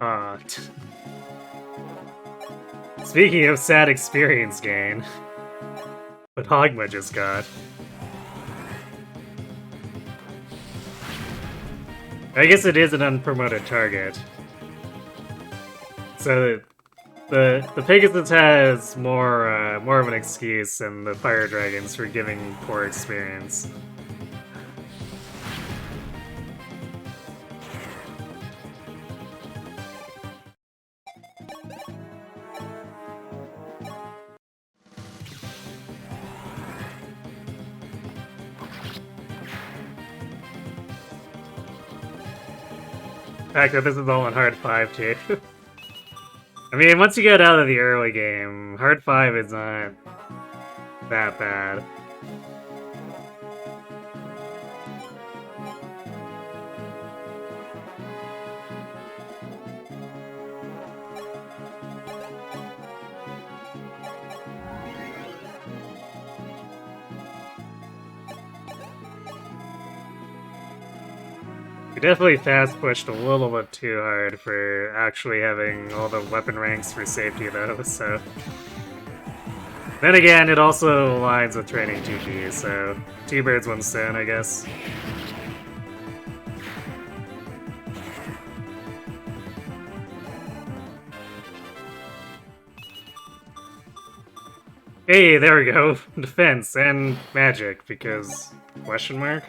Ah. Speaking of sad experience gain, what Hogma just got. I guess it is an unpromoted target. So the Pegasus has more of an excuse than the Fire Dragons for giving poor experience. In fact, this is all on hard 5 too. I mean, once you get out of the early game, hard 5 is not that bad. We definitely fast pushed a little bit too hard for actually having all the weapon ranks for safety though, so... Then again, it also aligns with training Tiki, so 2 birds, 1 stone, I guess. Hey, there we go. Defense and magic, because... question mark?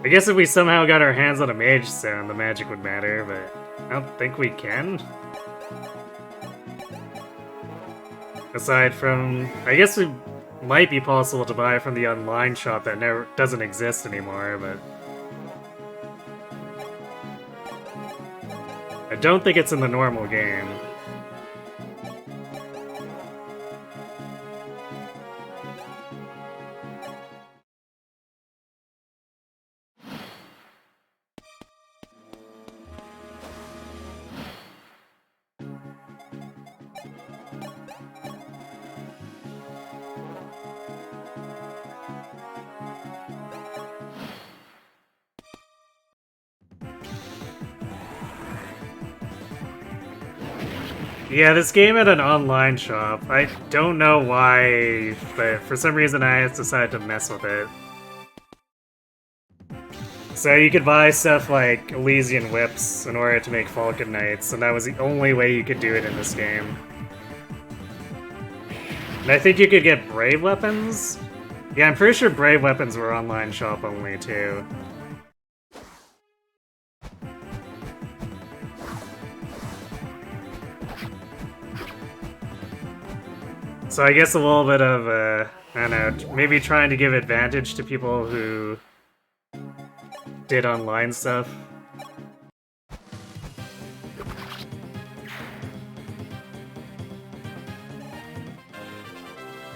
I guess if we somehow got our hands on a mage stone, the magic would matter, but I don't think we can. Aside from... I guess it might be possible to buy from the online shop that doesn't exist anymore, but... I don't think it's in the normal game. Yeah, this game had an online shop. I don't know why, but for some reason I just decided to mess with it. So you could buy stuff like Elysian Whips in order to make Falcon Knights, and that was the only way you could do it in this game. And I think you could get Brave Weapons? Yeah, I'm pretty sure Brave Weapons were online shop only too. So I guess a little bit of, I don't know, maybe trying to give advantage to people who did online stuff.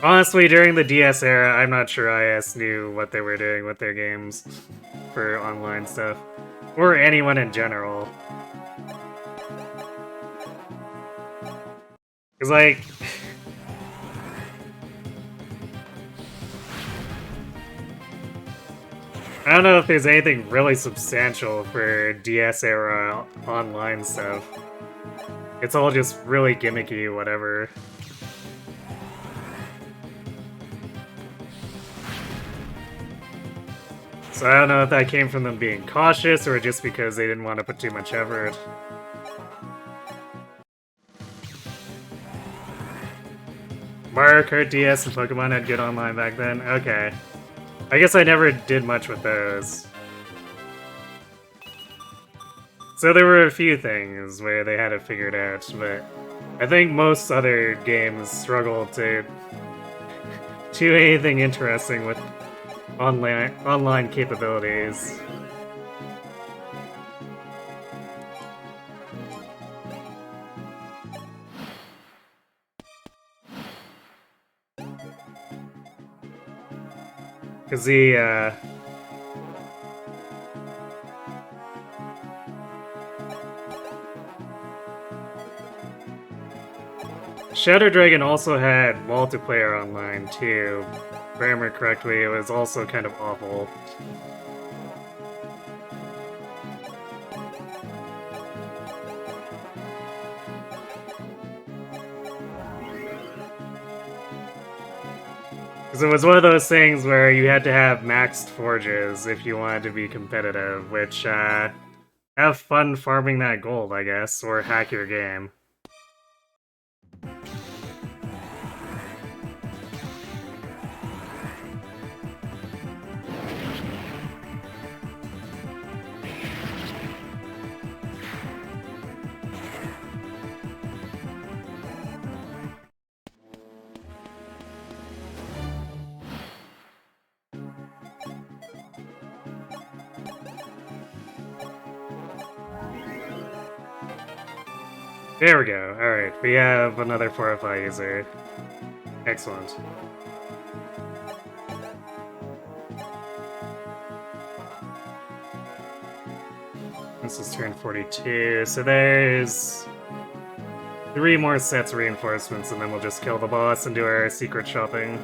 Honestly, during the DS era, I'm not sure IS knew what they were doing with their games for online stuff. Or anyone in general. Because, like... I don't know if there's anything really substantial for DS era online stuff. It's all just really gimmicky, whatever. So I don't know if that came from them being cautious or just because they didn't want to put too much effort. Mario Kart DS and Pokemon had good online back then? Okay. I guess I never did much with those. So there were a few things where they had it figured out, but I think most other games struggle to do anything interesting with online capabilities. Because the, Shadow Dragon also had multiplayer online, too. If I remember correctly, it was also kind of awful. Because it was one of those things where you had to have maxed forges if you wanted to be competitive, which, have fun farming that gold, I guess, or hack your game. There we go. Alright, we have another Fortify user. Excellent. This is turn 42, so there's 3 more sets of reinforcements, and then we'll just kill the boss and do our secret shopping.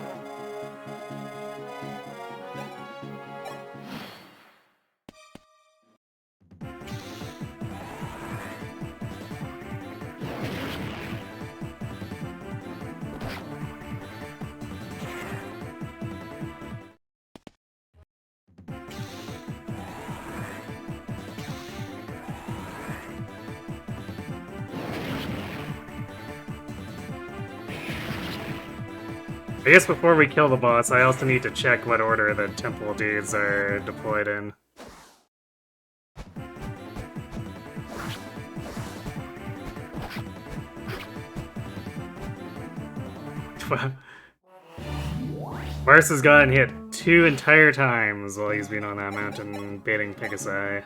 I guess before we kill the boss, I also need to check what order the temple dudes are deployed in. Mars has gotten hit 2 entire times while he's been on that mountain baiting Pegasi.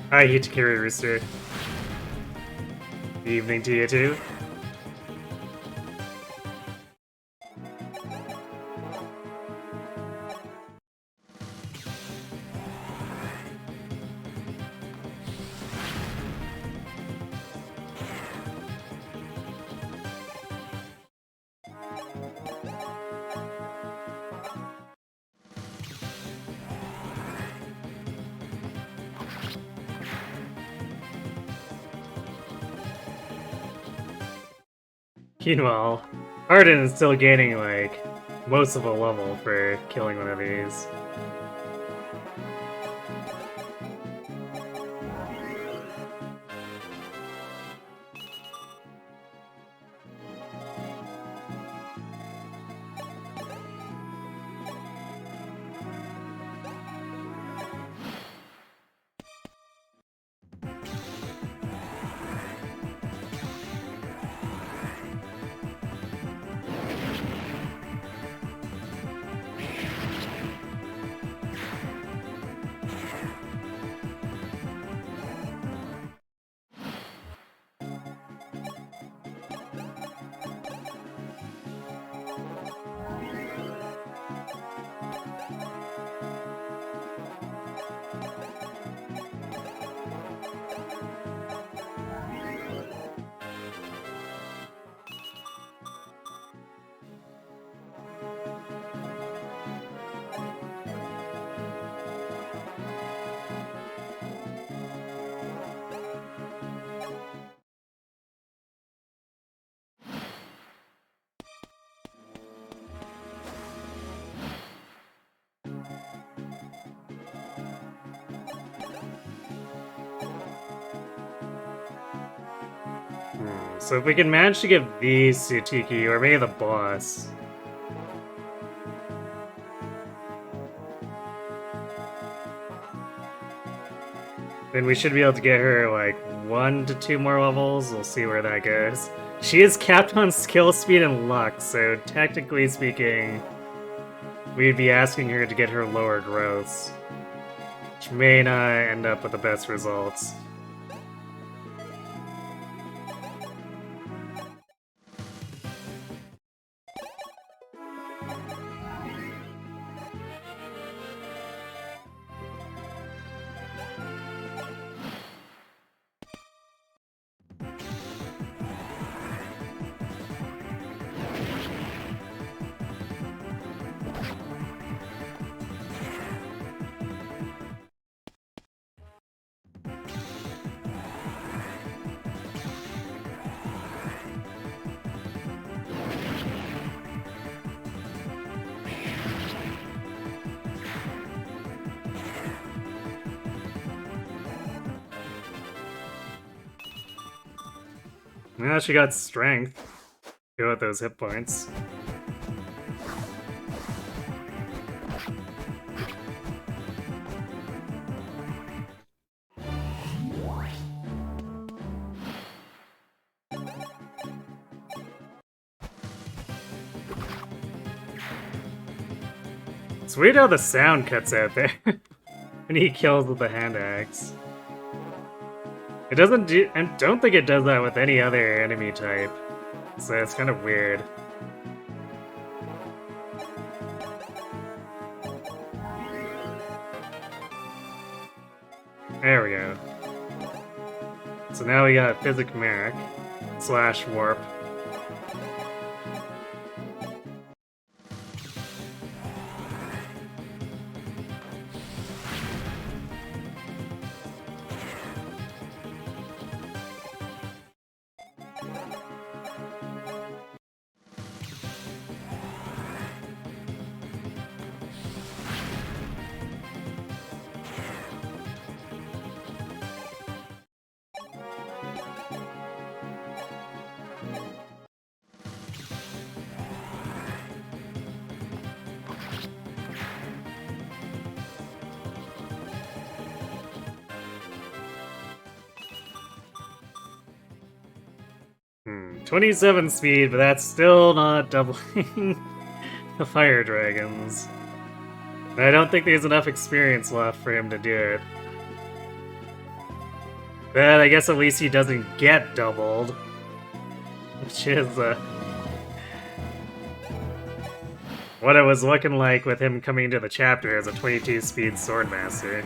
Hi, Tiki Rooster. Evening to you too. Meanwhile, Arden is still gaining, like, most of a level for killing one of these. So if we can manage to give these to Tiki, or maybe the boss. Then we should be able to get her like 1 to 2 more levels. We'll see where that goes. She is capped on skill, speed, and luck, so technically speaking, we'd be asking her to get her lower growths, which may not end up with the best results. Now she got strength. Go with those hit points. It's weird how the sound cuts out there when he kills with the hand axe. It doesn't do. I don't think it does that with any other enemy type, so it's kind of weird. There we go. So now we got Physic Merrick / Warp. Hmm, 27 speed, but that's still not doubling the fire dragons. And I don't think there's enough experience left for him to do it. But I guess at least he doesn't get doubled. Which is, what it was looking like with him coming into the chapter as a 22 speed Swordmaster.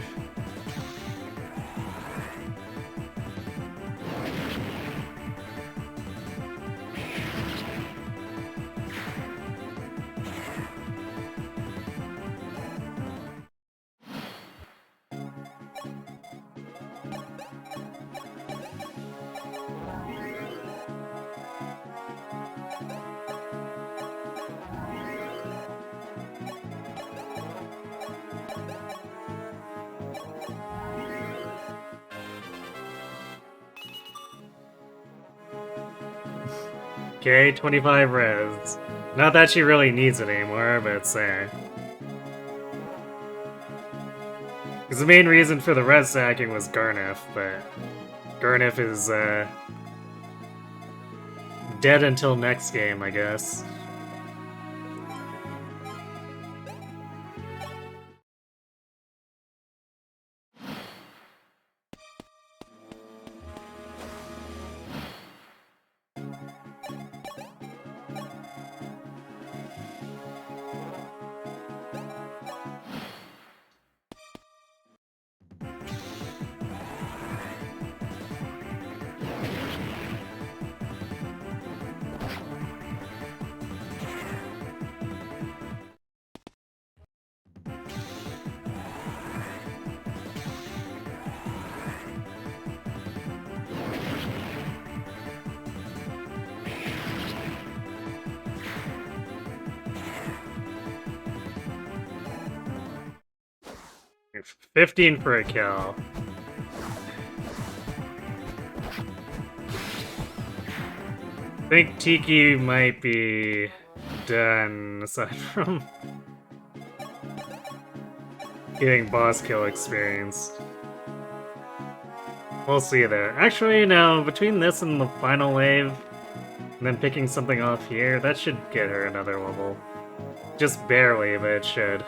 Okay, 25 res. Not that she really needs it anymore, but it's there. Because the main reason for the res stacking was Garnef, but Garnef is dead until next game, I guess. It's 15 for a kill. I think Tiki might be done, aside from getting boss kill experience. We'll see there. Actually, no, between this and the final wave, and then picking something off here, that should get her another level. Just barely, but it should.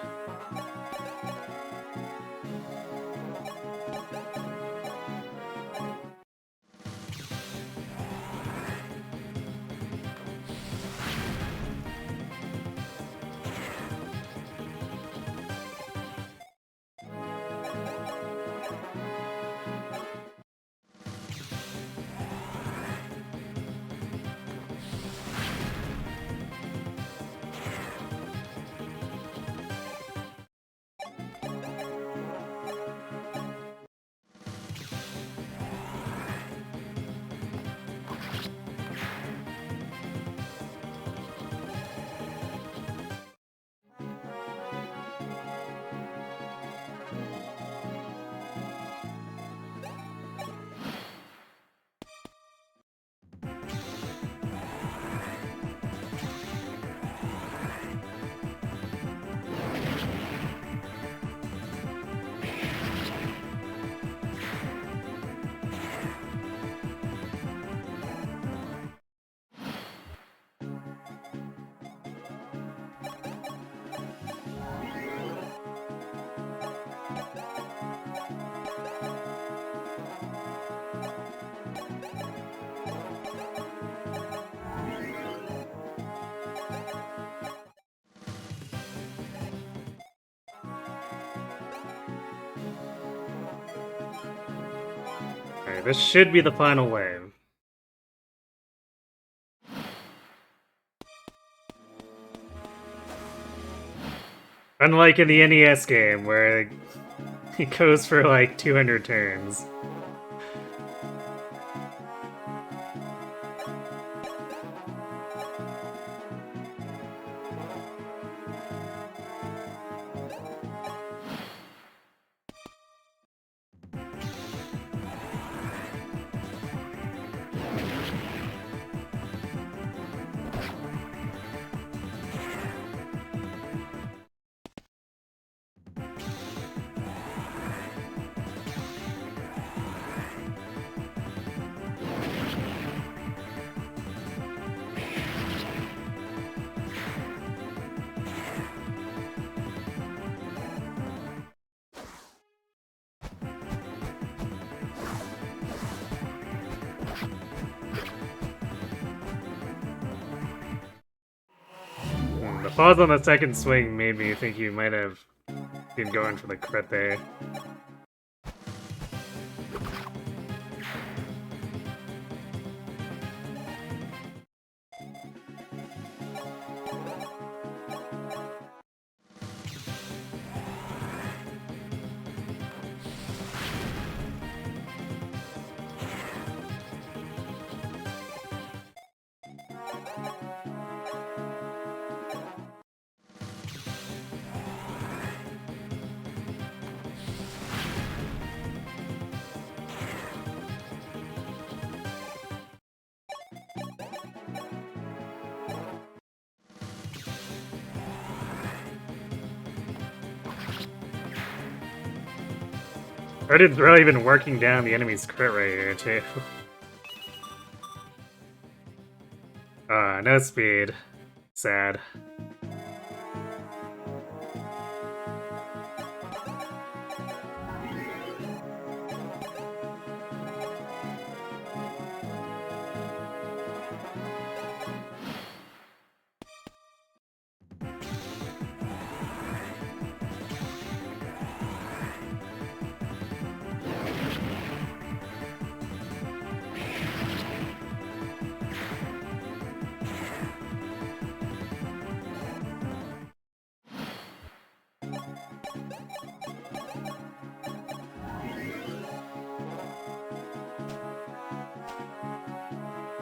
Okay, this should be the final wave. Unlike in the NES game, where it goes for like 200 turns. The pause on the second swing made me think you might have been going for the crit there. Odin's really been working down the enemy's crit rate here, too. No speed. Sad.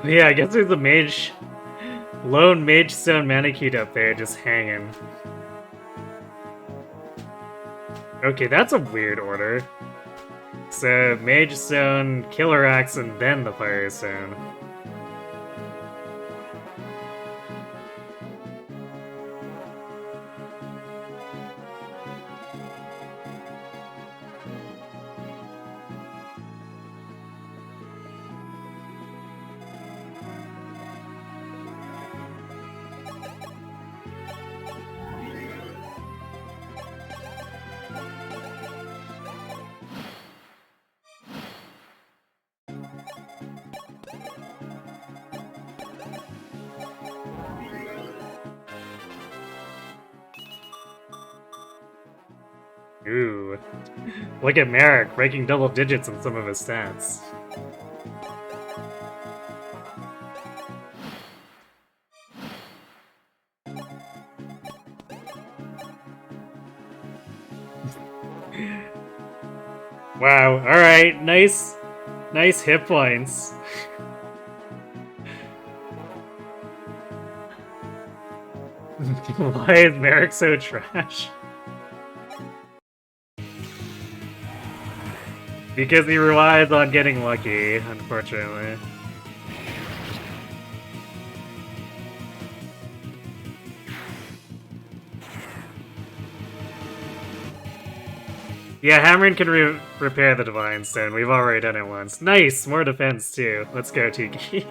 Yeah, I guess there's a mage, lone mage stone Manakite up there just hanging. Okay, that's a weird order. So, mage stone, killer axe, and then the fire stone. Ooh. Look at Merrick, breaking double digits on some of his stats. Wow, alright, nice hit points. Why is Merrick so trash? Because he relies on getting lucky, unfortunately. Yeah, Hammering can repair the Divine Stone. We've already done it once. Nice! More defense, too. Let's go, Tiki.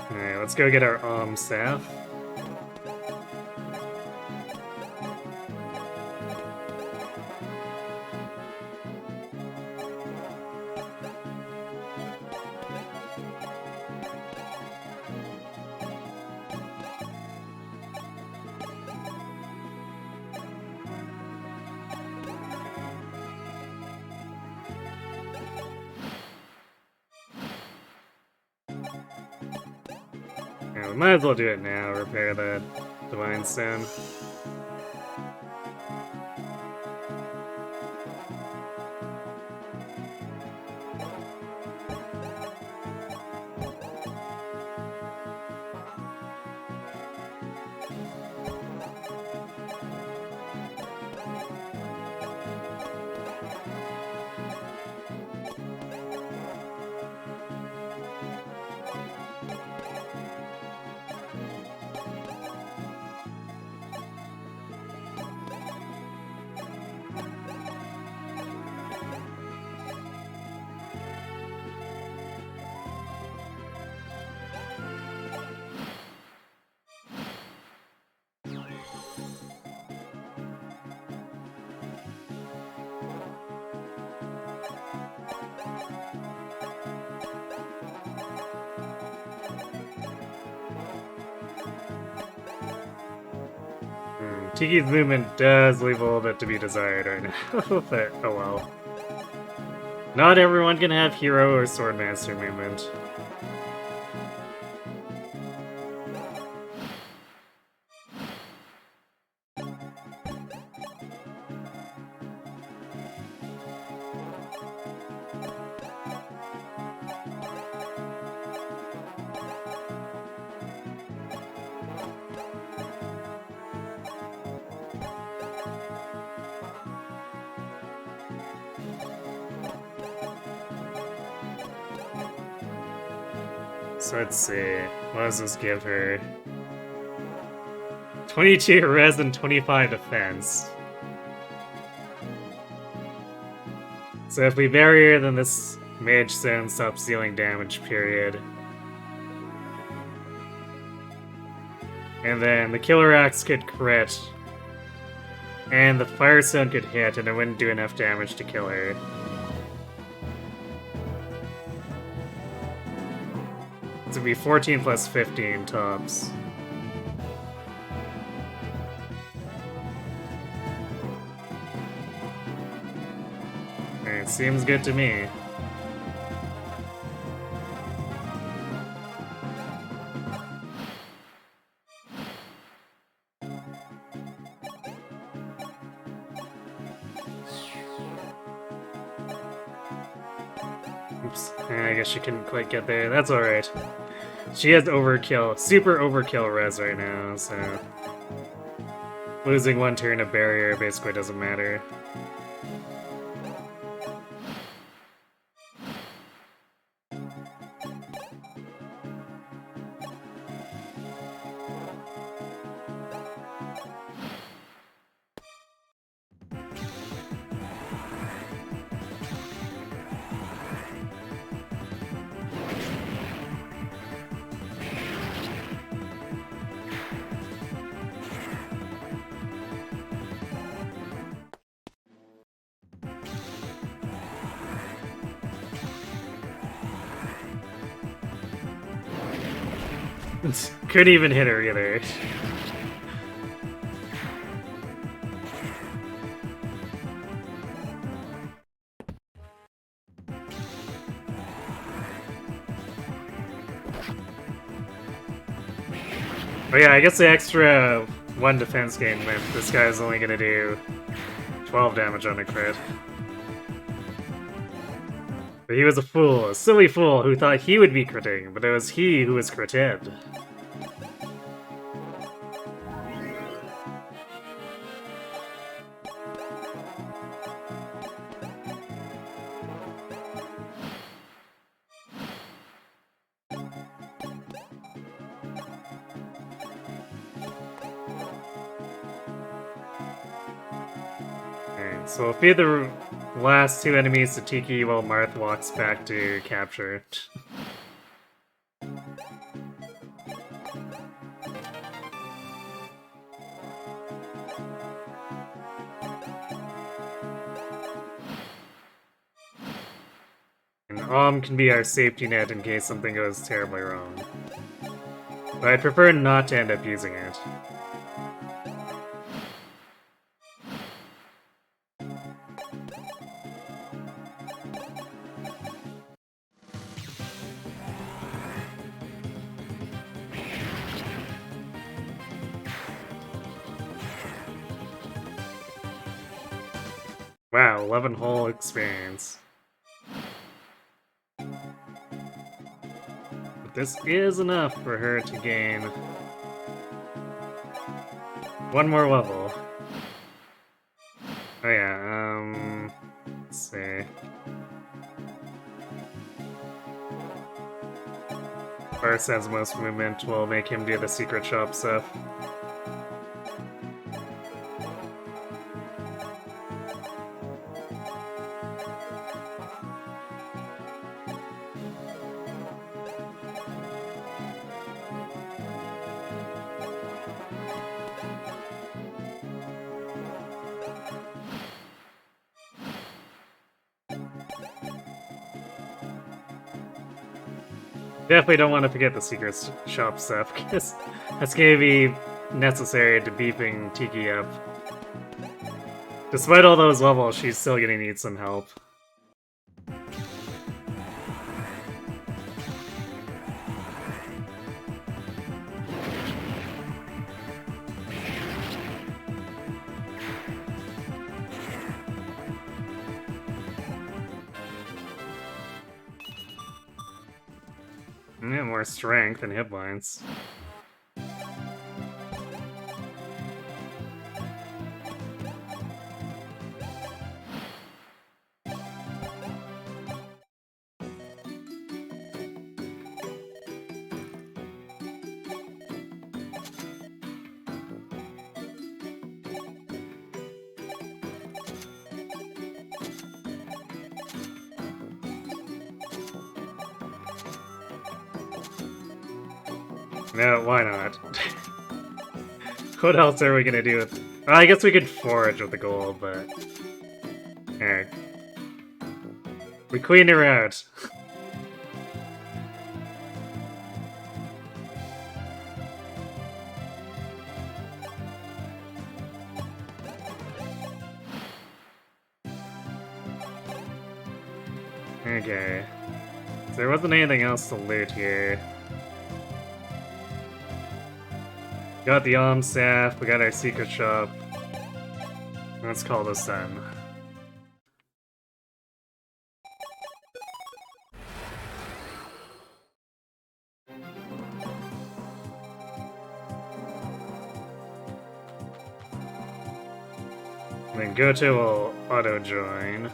Alright, let's go get our staff. Yeah, we might as well do it now, repair the Divine Stone. Tiki's movement does leave a little bit to be desired right now, but oh well. Not everyone can have hero or swordmaster movement. So let's see, what does this give her? 22 res and 25 defense. So if we bury her, then this Mage Stone stops dealing damage, period. And then the Killer Axe could crit. And the Firestone could hit, and it wouldn't do enough damage to kill her. So it'd be 14 plus 15 tops. Alright, seems good to me. Oops, I guess she couldn't quite get there. That's alright. She has overkill, super overkill res right now, so losing one turn of barrier basically doesn't matter. Couldn't even hit her either. But yeah, I guess the extra 1 defense gain meant this guy's only gonna do 12 damage on a crit. But he was a fool, a silly fool who thought he would be critting, but it was he who was critted. Alright, so we'll feed the last 2 enemies to Tiki while Marth walks back to capture. And can be our safety net in case something goes terribly wrong. But I'd prefer not to end up using it. Wow, 11 whole experience. But this is enough for her to gain one more level. Oh yeah, let's see. First has most movement will make him do the secret shop stuff. Definitely don't want to forget the secret shop stuff, because that's gonna be necessary to beefing Tiki up. Despite all those levels, she's still gonna need some help. Yeah, more strength and hit points. No, why not? What else are we gonna do with... Well, I guess we could forage with the gold, but... Alright. We queened her out. Okay. So there wasn't anything else to loot here. Got the alms staff, we got our secret shop. Let's call this done. Then Goto will auto-join.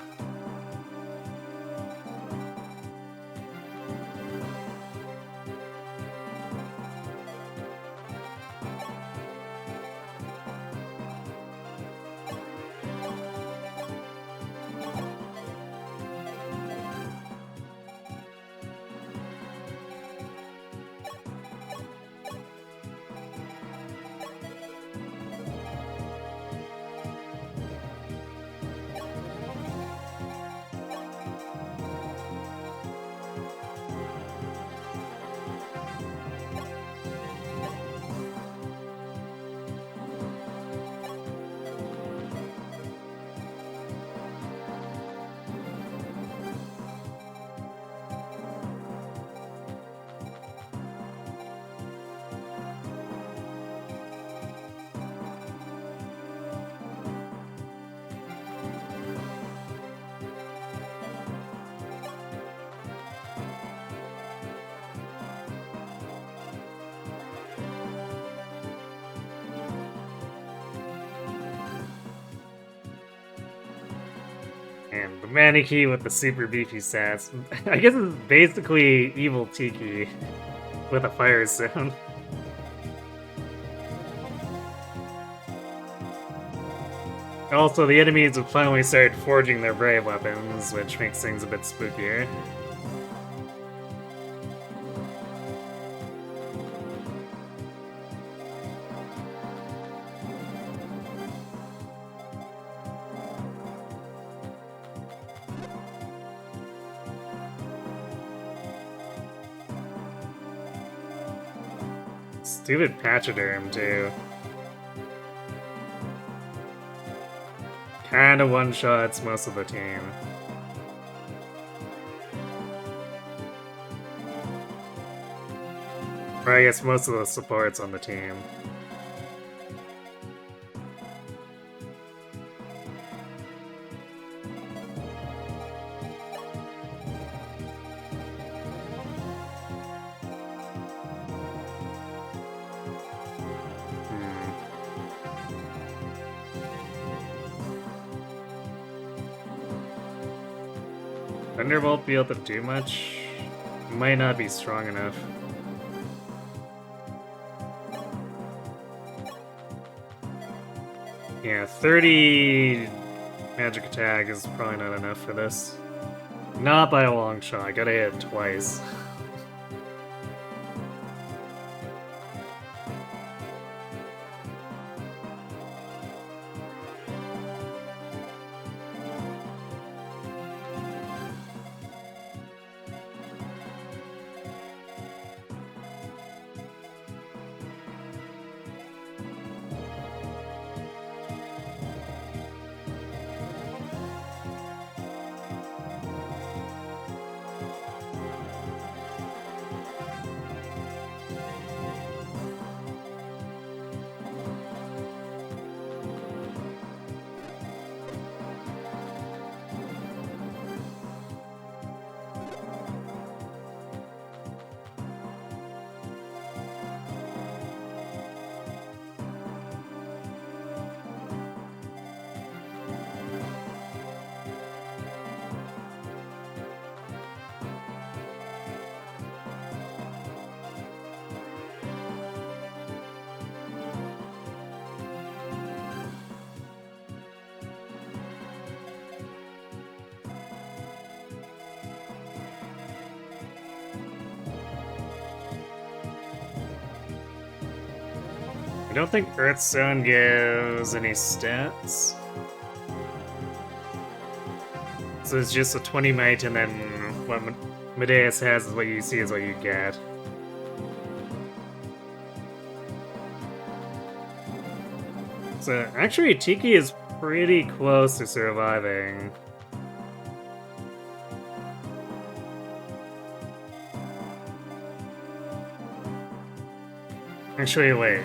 And the Maniki with the super beefy stats. I guess it's basically evil Tiki with a fire zone. Also, the enemies have finally started forging their brave weapons, which makes things a bit spookier. Stupid Pachyderm, too. Kinda one-shots most of the team. Or I guess most of the supports on the team. Thunder won't be able to do much. Might not be strong enough. Yeah, 30 magic attack is probably not enough for this. Not by a long shot, I gotta hit it twice. I don't think Earth Zone gives any stats. So it's just a 20 might, and then what Medeus has is what you see is what you get. So actually, Tiki is pretty close to surviving. Actually, wait.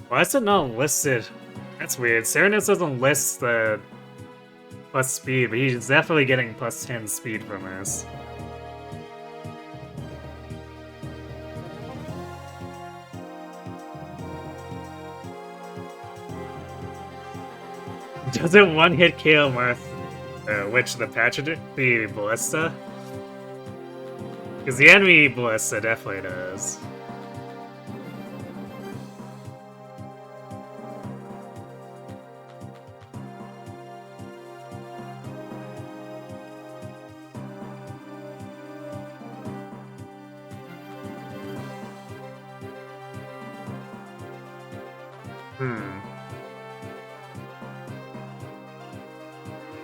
Why is it not listed? That's weird. Serenus doesn't list the plus speed, but he's definitely getting plus 10 speed from this. Doesn't one hit KO Marth, which the Patronage, the Ballista? Because the enemy Ballista definitely does.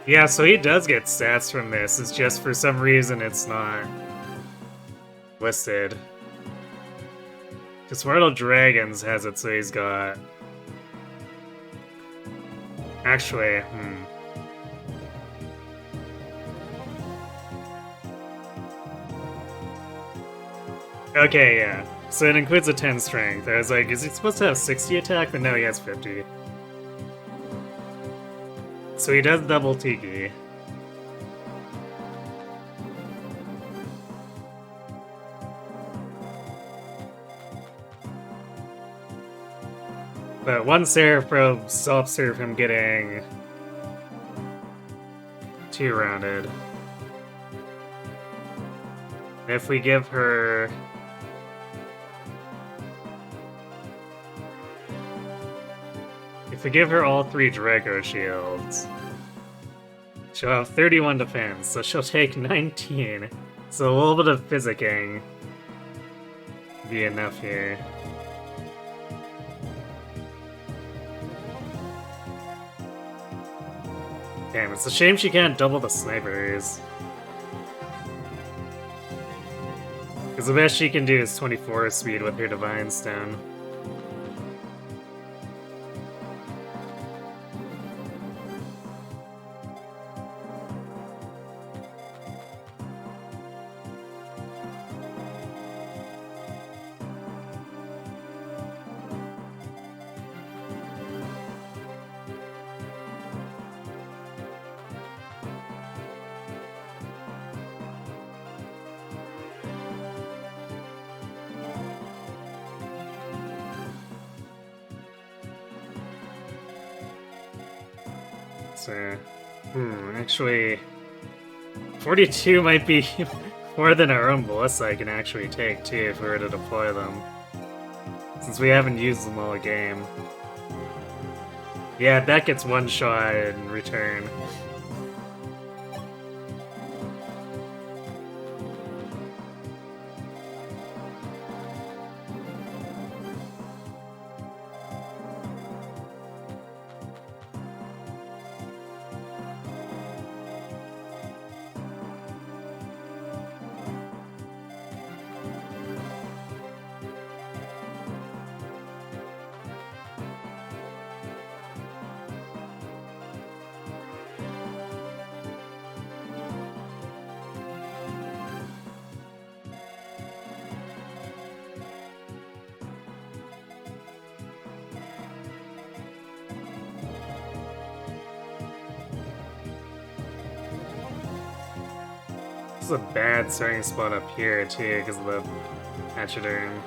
Yeah, so he does get stats from this, it's just for some reason it's not listed. Because Mortal Dragons has it, so he's got... Actually, Okay, yeah. So it includes a 10 strength. I was like, is he supposed to have 60 attack? But no, he has 50. So he does double Tiki. But one Seraph Probe stops her from getting 2-rounded. If we give her... If we give her all 3 Draco shields, she'll have 31 defense, so she'll take 19. So a little bit of physicking be enough here. Damn, it's a shame she can't double the snipers. Because the best she can do is 24 speed with her Divine Stone. So, actually, 42 might be more than our own ballista I can actually take, too, if we were to deploy them. Since we haven't used them all game. Yeah, that gets one shot in return. This is a bad starting spot up here, too, because of the Pachyderm.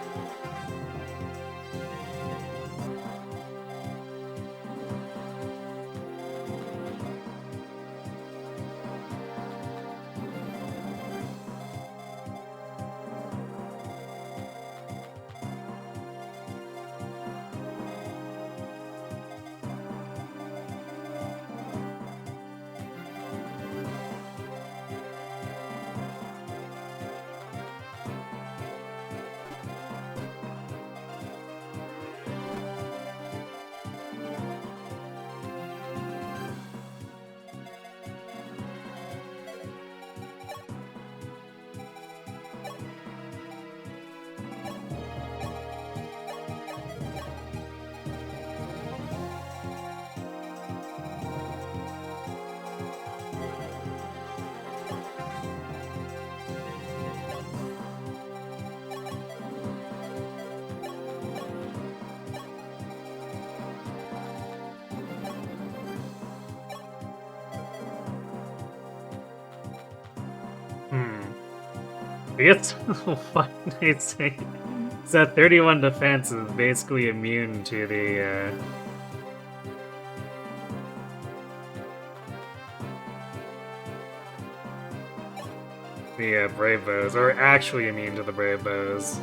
I guess what I'd say is that 31 defense is basically immune to the Brave Bows, or actually immune to the Brave Bows.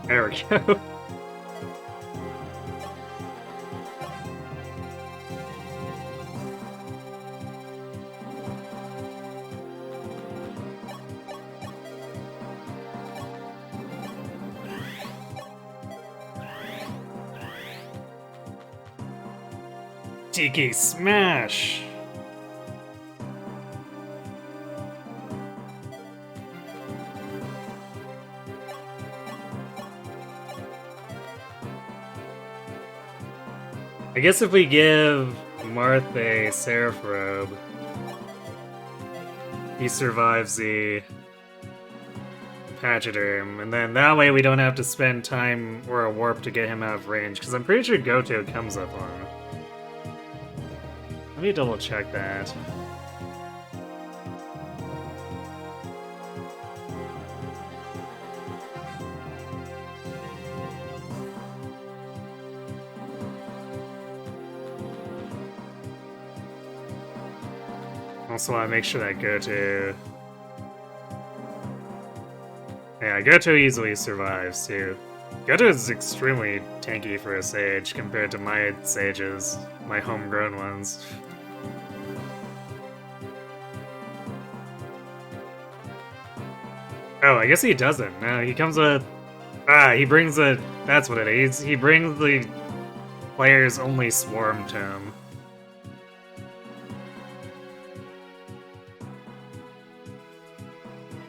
There we go. Tiki smash! I guess if we give Marth a Seraph Robe, he survives the Pachyderm, and then that way we don't have to spend time or a warp to get him out of range, because I'm pretty sure Goto comes up on him. Let me double check that. Also want to make sure that Goto... Yeah, Goto easily survives, too. Goto is extremely tanky for a Sage compared to my Sages, my homegrown ones. Oh, I guess he doesn't. No, he comes with... he brings a... That's what it is. He brings the player's only Swarm Tome.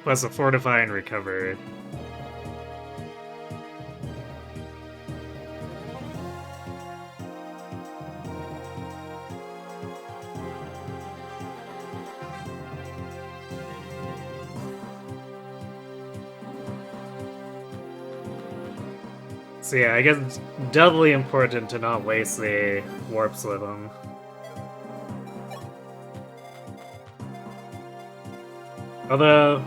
Plus a Fortify and Recover. So yeah, I guess it's doubly important to not waste the warps with him. Although,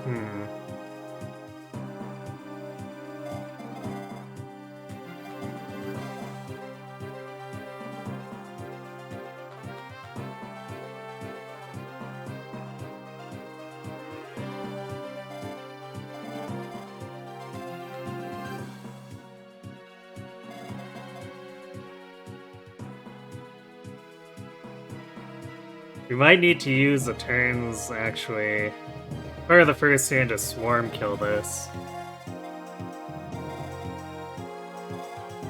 we might need to use the turns, actually, or the first turn to swarm kill this.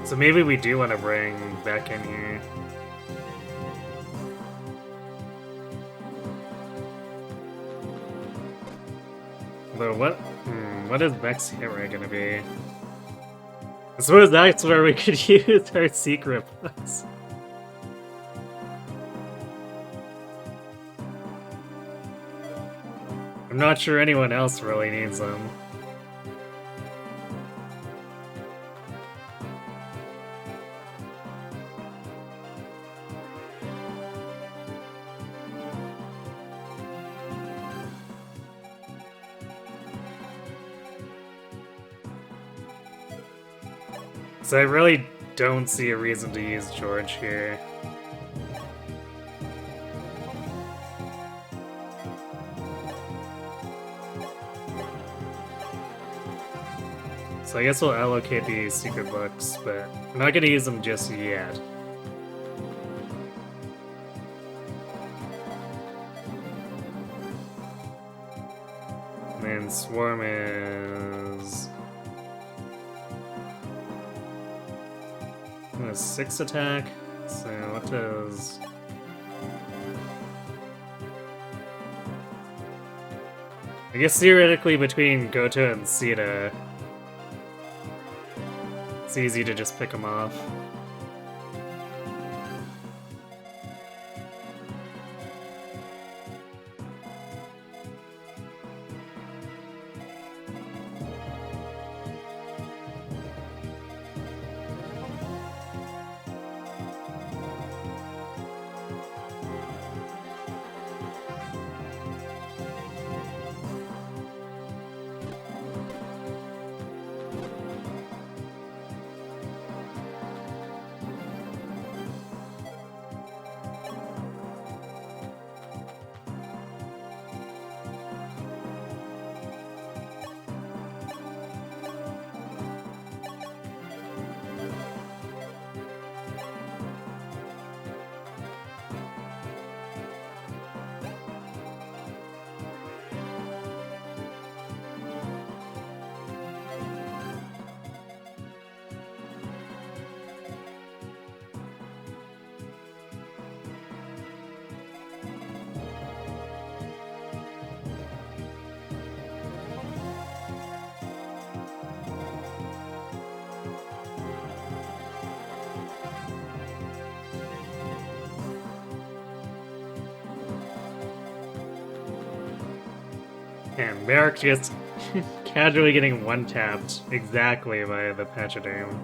So maybe we do want to bring Beck in here. Though what is Beck's hit rate gonna be? I suppose that's where we could use our secret books. I'm not sure anyone else really needs them. So I really don't see a reason to use George here. So I guess we'll allocate these secret books, but I'm not gonna use them just yet. And then Swarm is... a 6 attack, so what does... I guess theoretically between Goto and Sita, it's easy to just pick them off. And Merrick just casually getting one-tapped exactly by the Pachydam.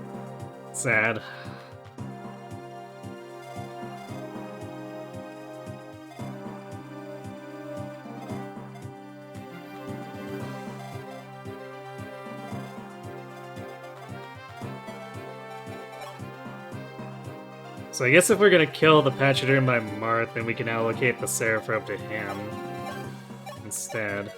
Sad. So I guess if we're gonna kill the Pachydam by Marth, then we can allocate the Seraphrope to him instead.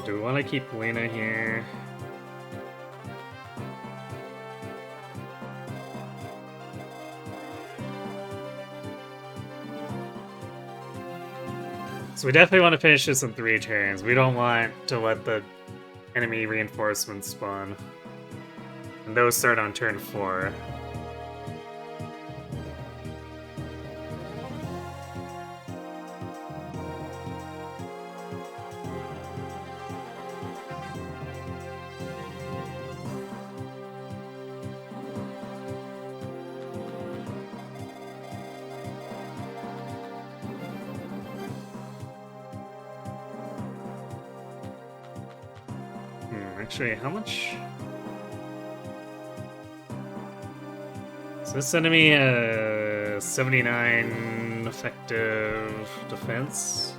Do we want to keep Lena here? So we definitely want to finish this in 3 turns. We don't want to let the enemy reinforcements spawn. And those start on turn 4. Actually, how much? So this enemy 79 effective defense.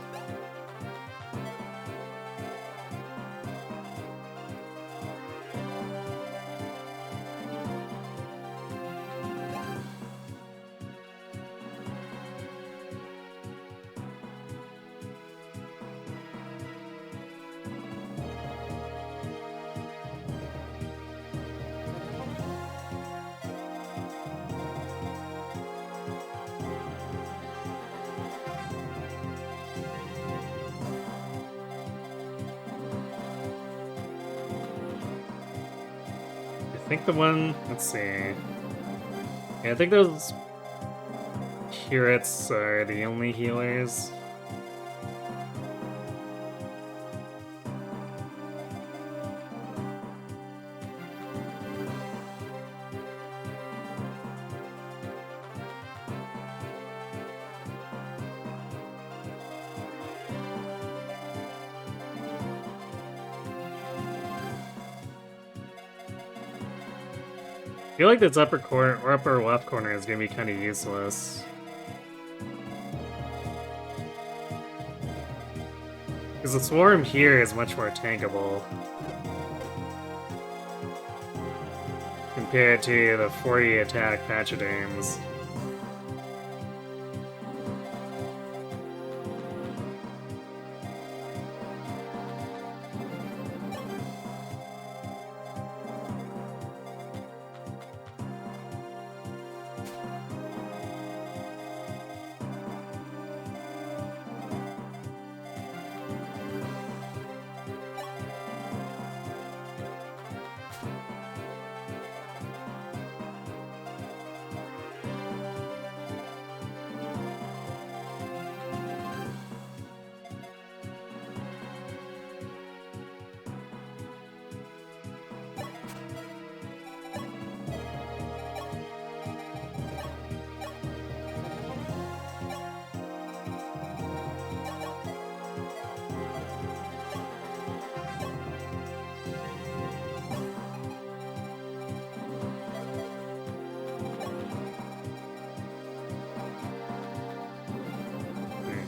I think the one, let's see. Yeah, I think those curates are the only healers. I feel like this upper corner or upper left corner is gonna be kind of useless. Because the swarm here is much more tankable compared to the 40 attack Patchadames.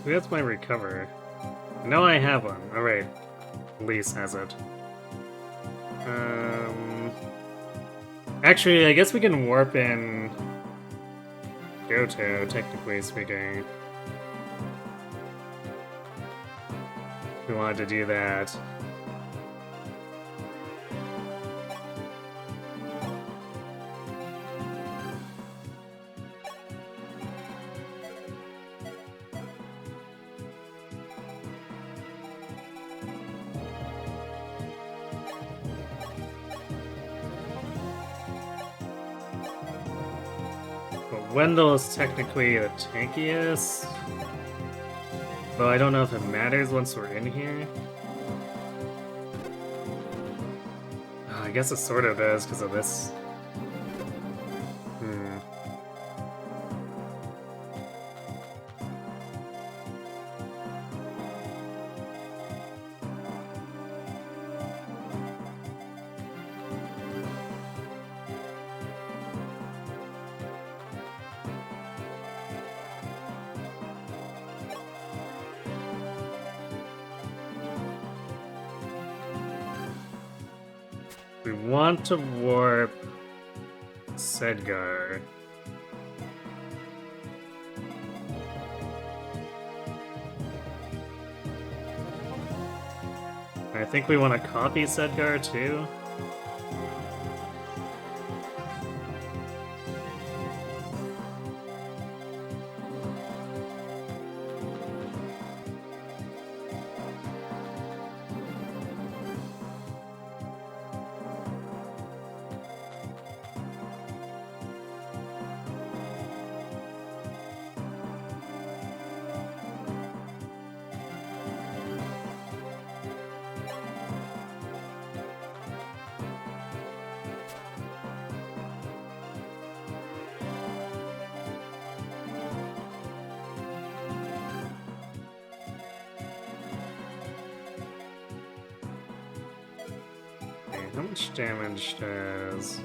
Who has my recover? No, I have one. Alright. Elise has it. Actually, I guess we can warp in Goto, technically speaking. If we wanted to do that. Wendell is technically the tankiest, though I don't know if it matters once we're in here. Oh, I guess it sort of does because of this. We want to warp Sedgar. I think we want to copy Sedgar too. how much damage does...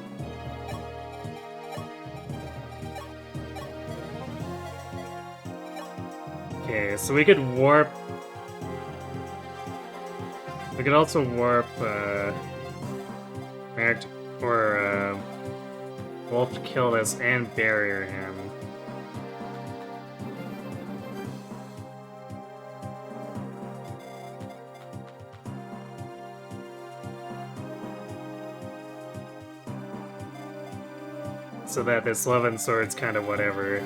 Okay, so we could warp... We could also warp, Wolf to kill this and barrier him. So that this Levin Sword's kind of whatever.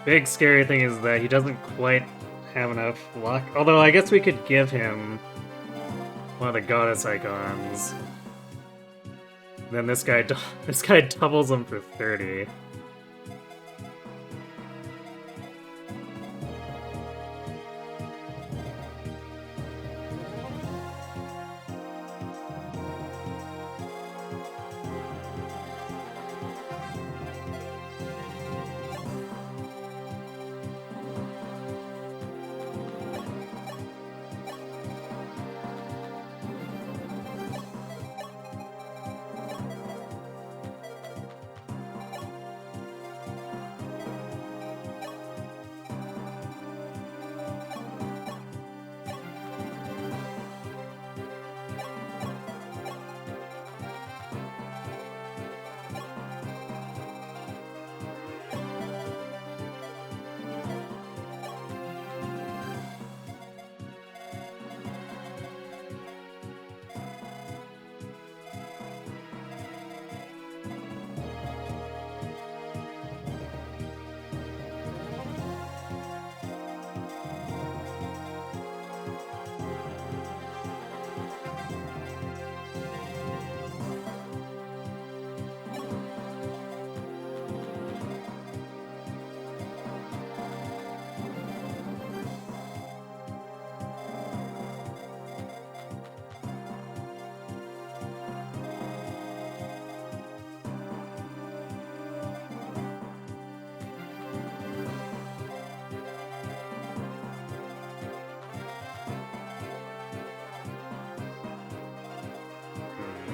Big scary thing is that he doesn't quite have enough luck. Although I guess we could give him one of the goddess icons. Then this guy doubles them for 30.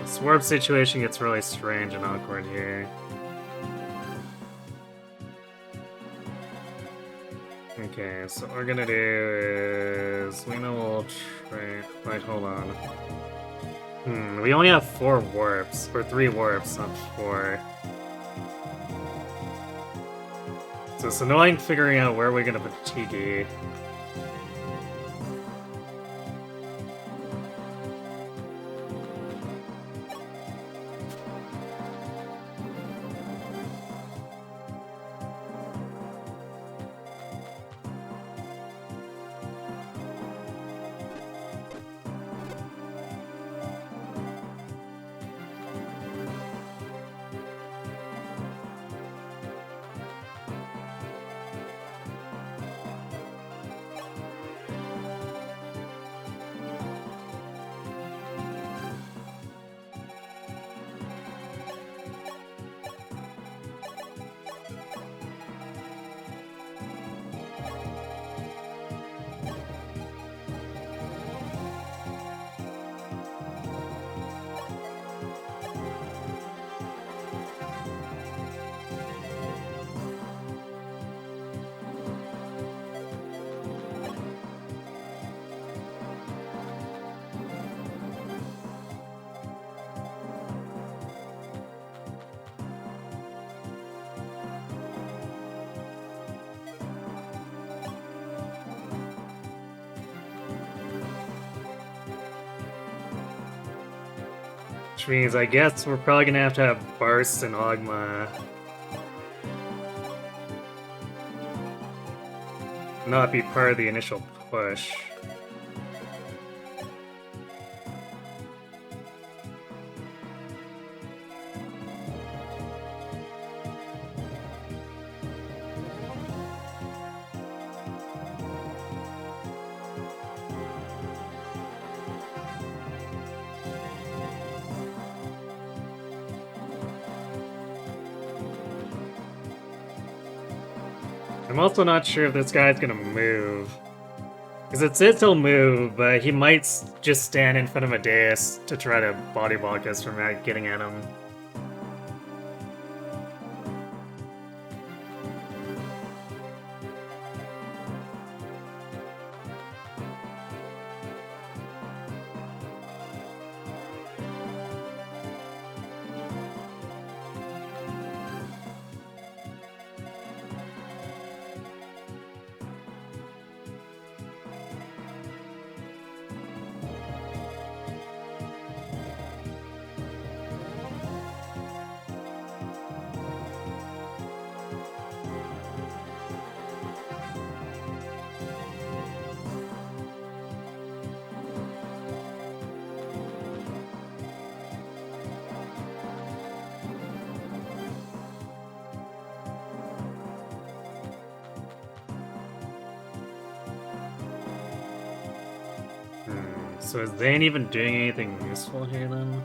This warp situation gets really strange and awkward here. Okay, so what we're gonna do is... Lena will try... Wait, hold on. We only have 4 warps, or 3 warps, not 4. So it's annoying figuring out where we're gonna put Tiki. Which means I guess we're probably gonna have Barst and Ogma not be part of the initial push. I'm also not sure if this guy's gonna move. Because it says he'll move, but he might just stand in front of a dais to try to body block us from getting at him. So is Zane even doing anything useful here then?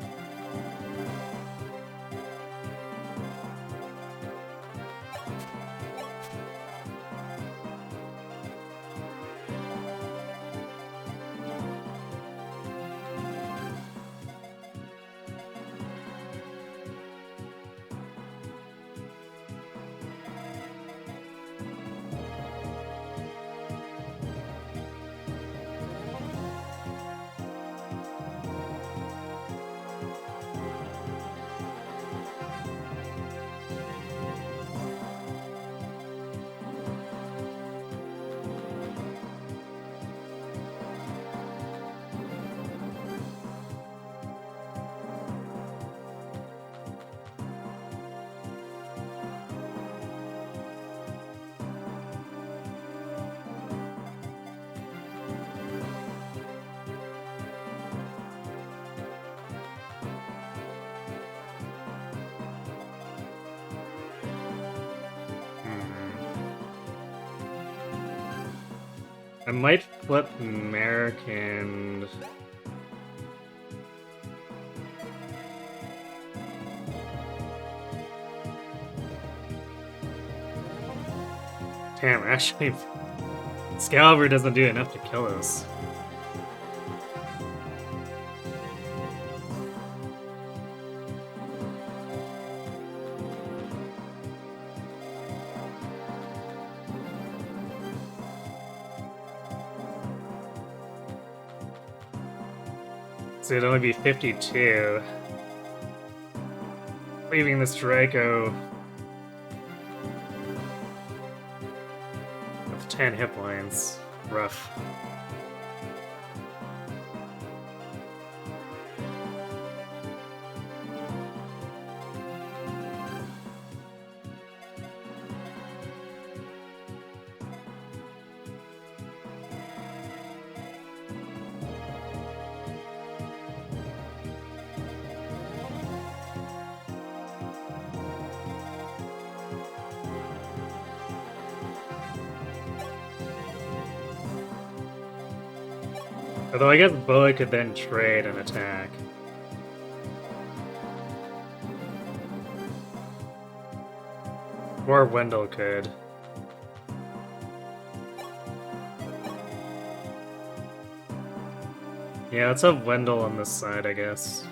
I might flip Merrick and... Damn, actually, Excalibur doesn't do enough to kill us. So it'd only be 52. Leaving this Draco with 10 hit points. Rough. Although I guess Boa could then trade and attack. Or Wendell could. Yeah, let's have Wendell on this side, I guess.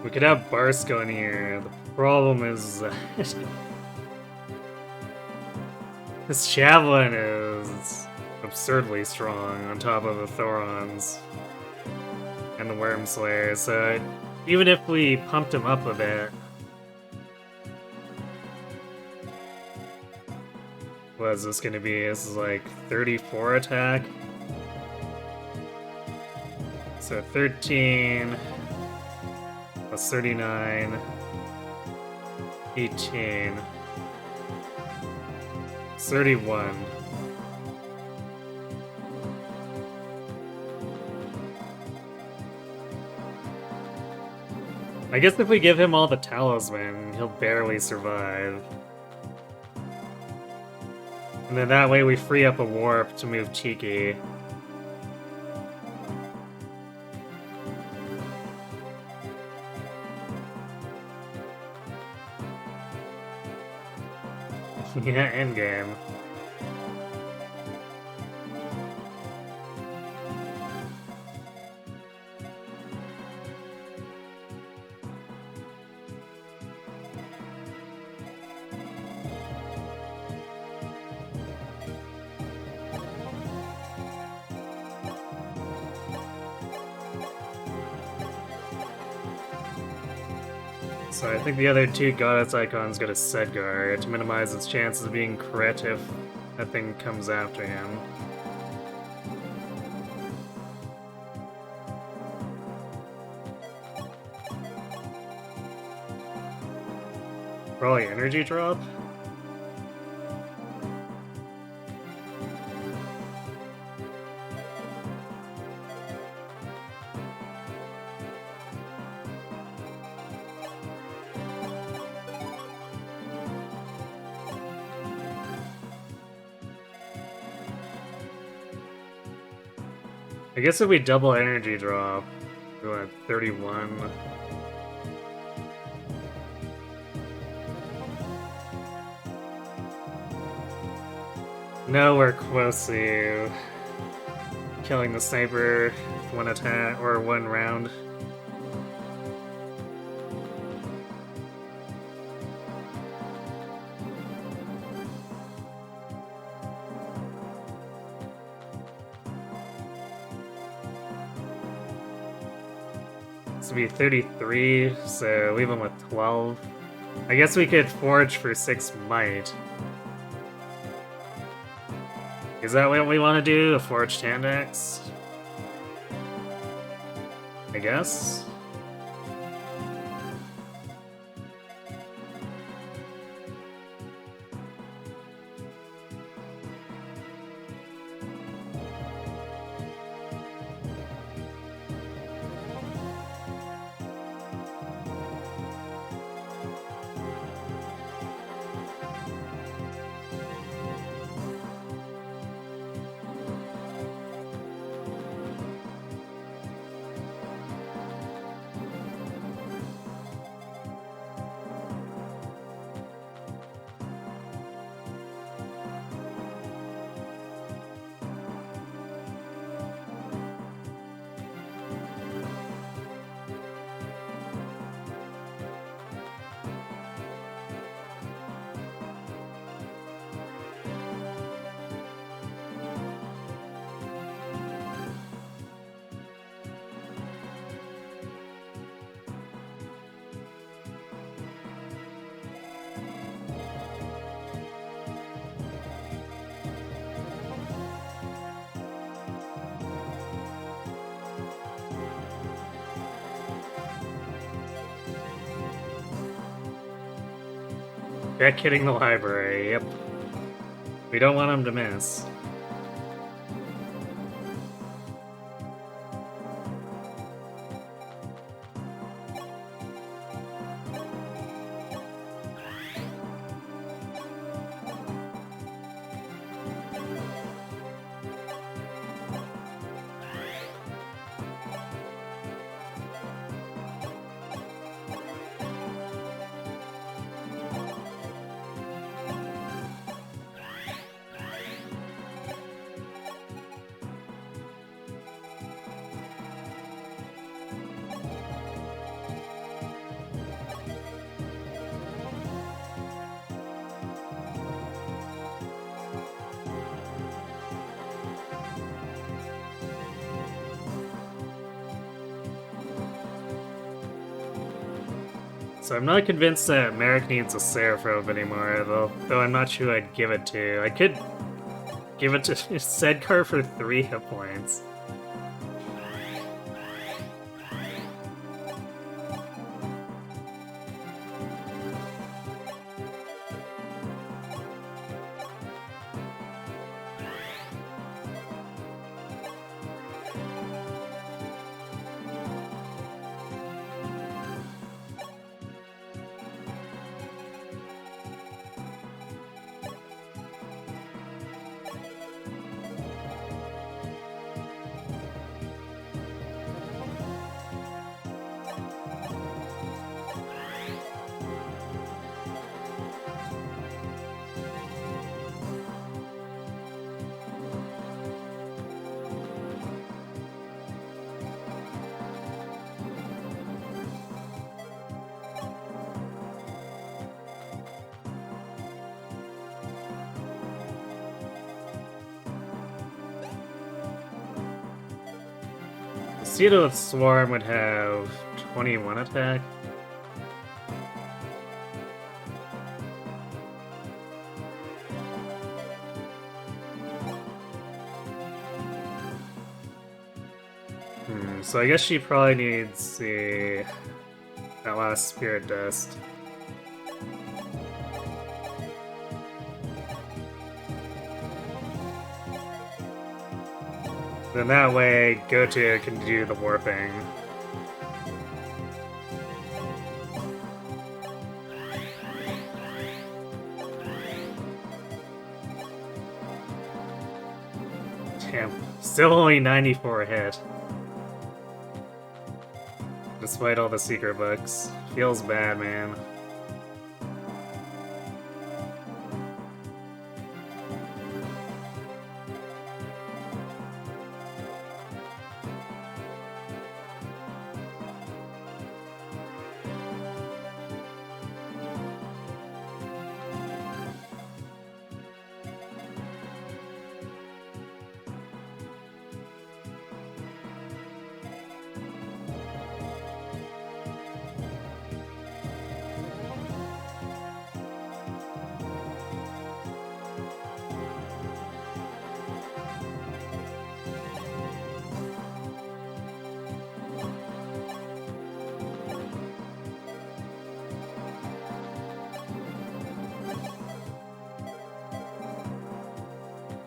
We could have Barsko in here. The problem is this Javelin is absurdly strong on top of the Thorons and the Worm Slayer, so even if we pumped him up a bit, what is this gonna be? This is like 34 attack. So 13 plus 39, 18, 31. I guess if we give him all the talisman, he'll barely survive. And then that way we free up a warp to move Tiki. Yeah, endgame. So I think the other two goddess icons go to Sedgar to minimize its chances of being crit if that thing comes after him. Probably energy drop? I guess if we double energy drop, we're at 31. No, we're close to killing the sniper with one attack or one round. This would be 33, so leave him with 12. I guess we could forge for 6 might. Is that what we want to do? A forged hand axe? I guess? Back hitting the library, yep. We don't want him to miss. So I'm not convinced that Merrick needs a Seraphobe anymore, though I'm not sure who I'd give it to. I could give it to Sedgar for 3 hit points. Cedo with Swarm would have 21 attack. So I guess she probably needs that last Spirit Dust. Then that way, Goku can do the warping. Damn, still only 94 hit. Despite all the secret books. Feels bad, man.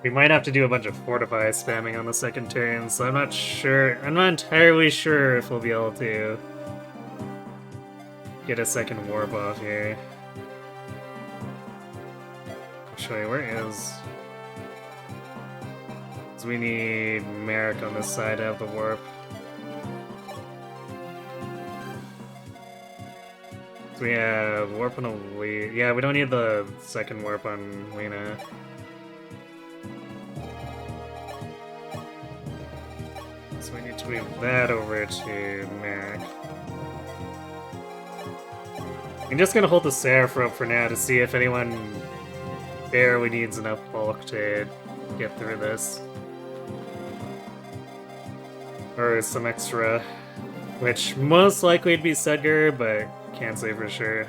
We might have to do a bunch of Fortify spamming on the second turn, so I'm not entirely sure if we'll be able to get a second warp off here. Actually, where is... So we need Merrick on this side to have the warp. So we have warp on a lead. Yeah, we don't need the second warp on Lena. So we need to move that over to Merrick. I'm just gonna hold the Seraph for now to see if anyone barely needs enough bulk to get through this. Or some extra, which most likely would be Sedgar, but can't say for sure.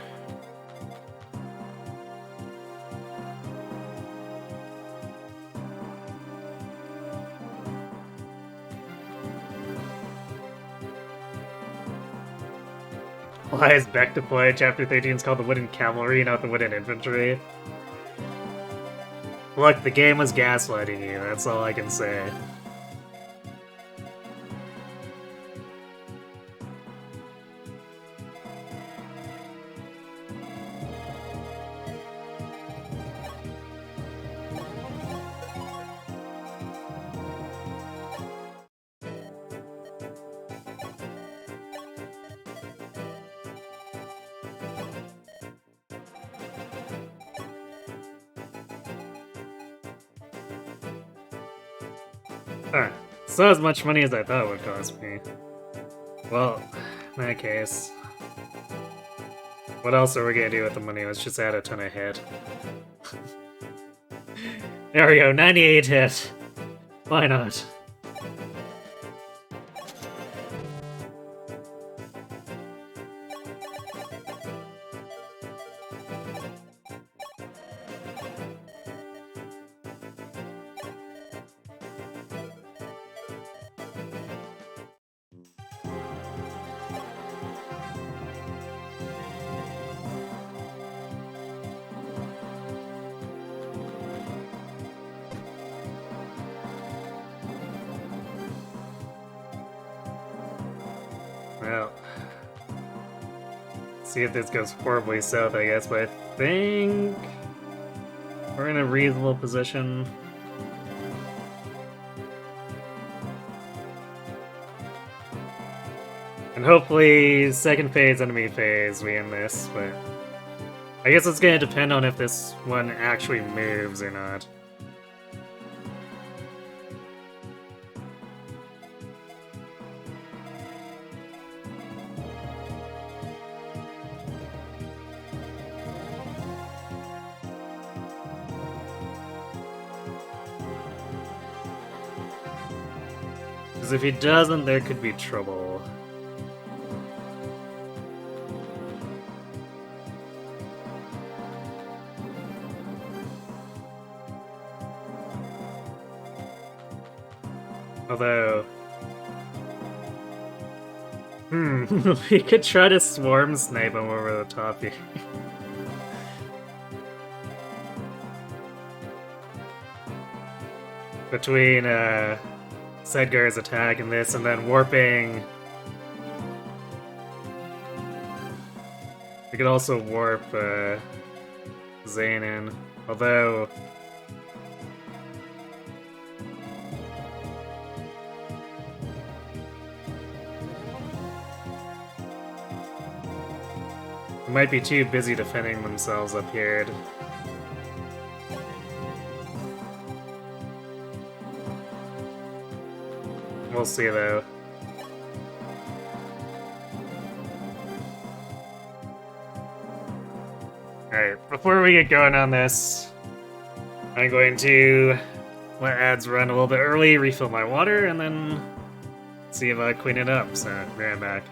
Why is Beck deployed? Chapter 13 is called the Wooden Cavalry, not the Wooden Infantry. Look, the game was gaslighting you, that's all I can say. Alright, so as much money as I thought it would cost me. Well, in that case... What else are we gonna do with the money? Let's just add a ton of hit. There we go, 98 hit. Why not? Well, see if this goes horribly south, I guess, but I think we're in a reasonable position. And hopefully, second phase, enemy phase, we end this, but I guess it's gonna depend on if this one actually moves or not. Because if he doesn't, there could be trouble. Although... we could try to swarm snipe him over the top here. Between, Sedgar's attack and this, and then warping... We could also warp, Zane in. Although... They might be too busy defending themselves up here. We'll see, though. Alright, before we get going on this, I'm going to let ads run a little bit early, refill my water, and then see if I clean it up, so be right back.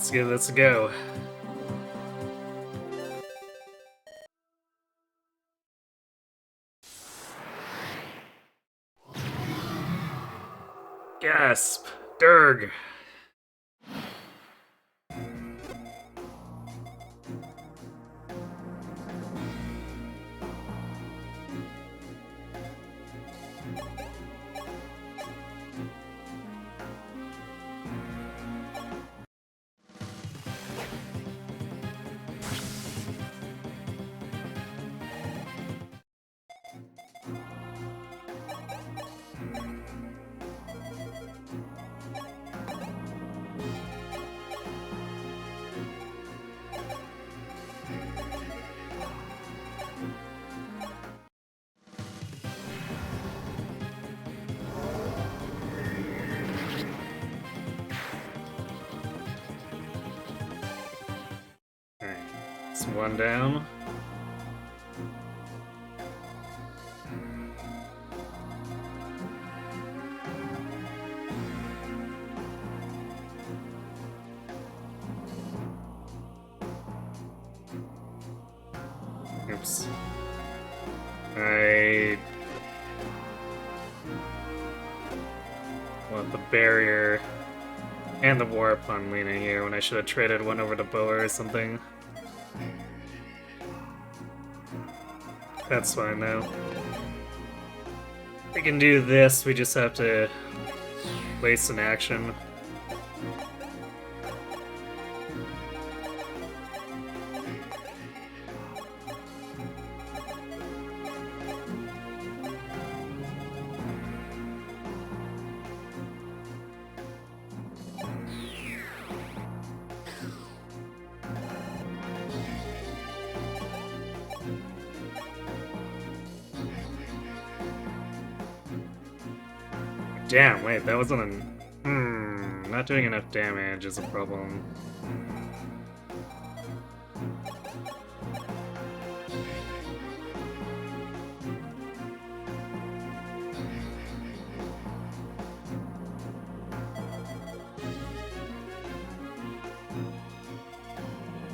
Let's give this a go. Gasp! Durg! Alright, it's one down. Oops. I want the barrier and the warp on Lena here when I should have traded one over to Boa or something. That's fine though. We can do this, we just have to waste an action. Damn, wait, that wasn't an... not doing enough damage is a problem.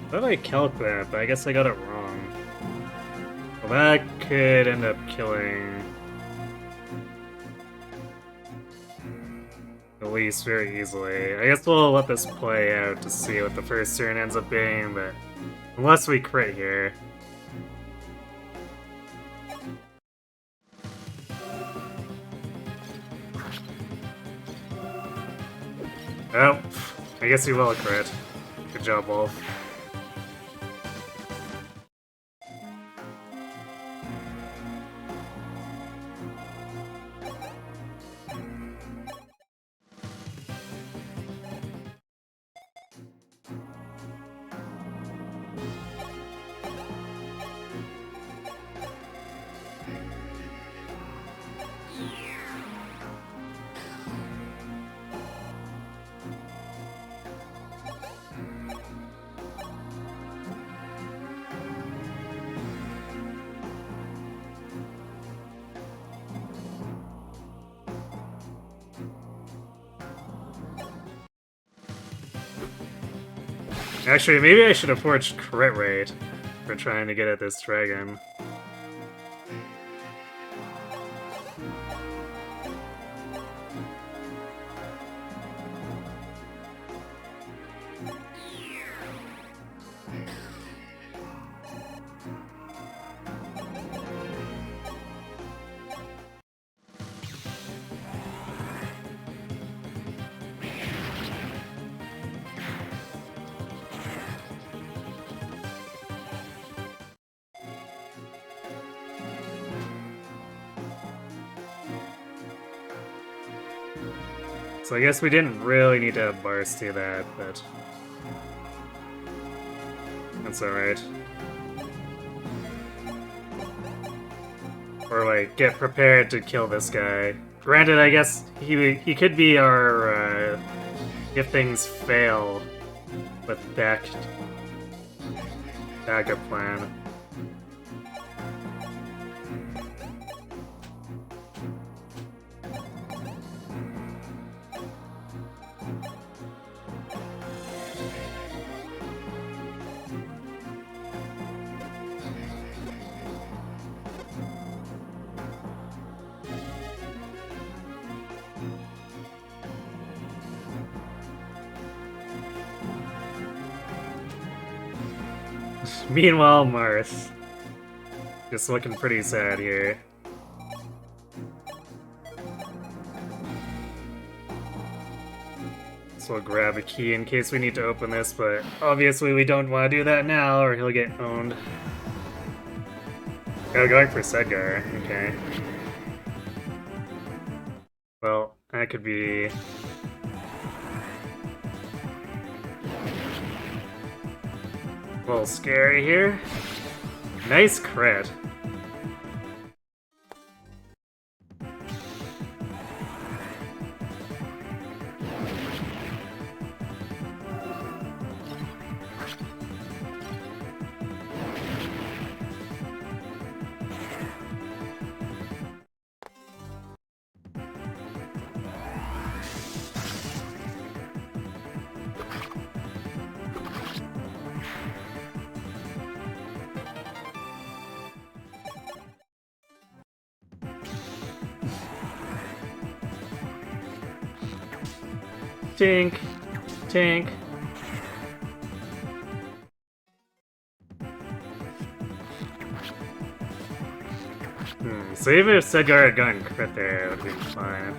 I thought I calced that, but I guess I got it wrong. Well, that could end up killing Elise very easily. I guess we'll let this play out to see what the first turn ends up being, but unless we crit here. Oh, I guess he will crit. Good job, Wolf. Actually, maybe I should have forged crit rate for trying to get at this dragon. So I guess we didn't really need to have Bars do that, but that's alright. Or like, get prepared to kill this guy. Granted, I guess he could be our, if things fail with backup plan. Meanwhile, Marth. Just looking pretty sad here. So we'll grab a key in case we need to open this, but obviously we don't want to do that now or he'll get owned. Oh, going for Sedgar, okay. Well, that could be... a little scary here. Nice crit. Tink. Tink. So even if Sedgar had gotten crit there, it would be fine.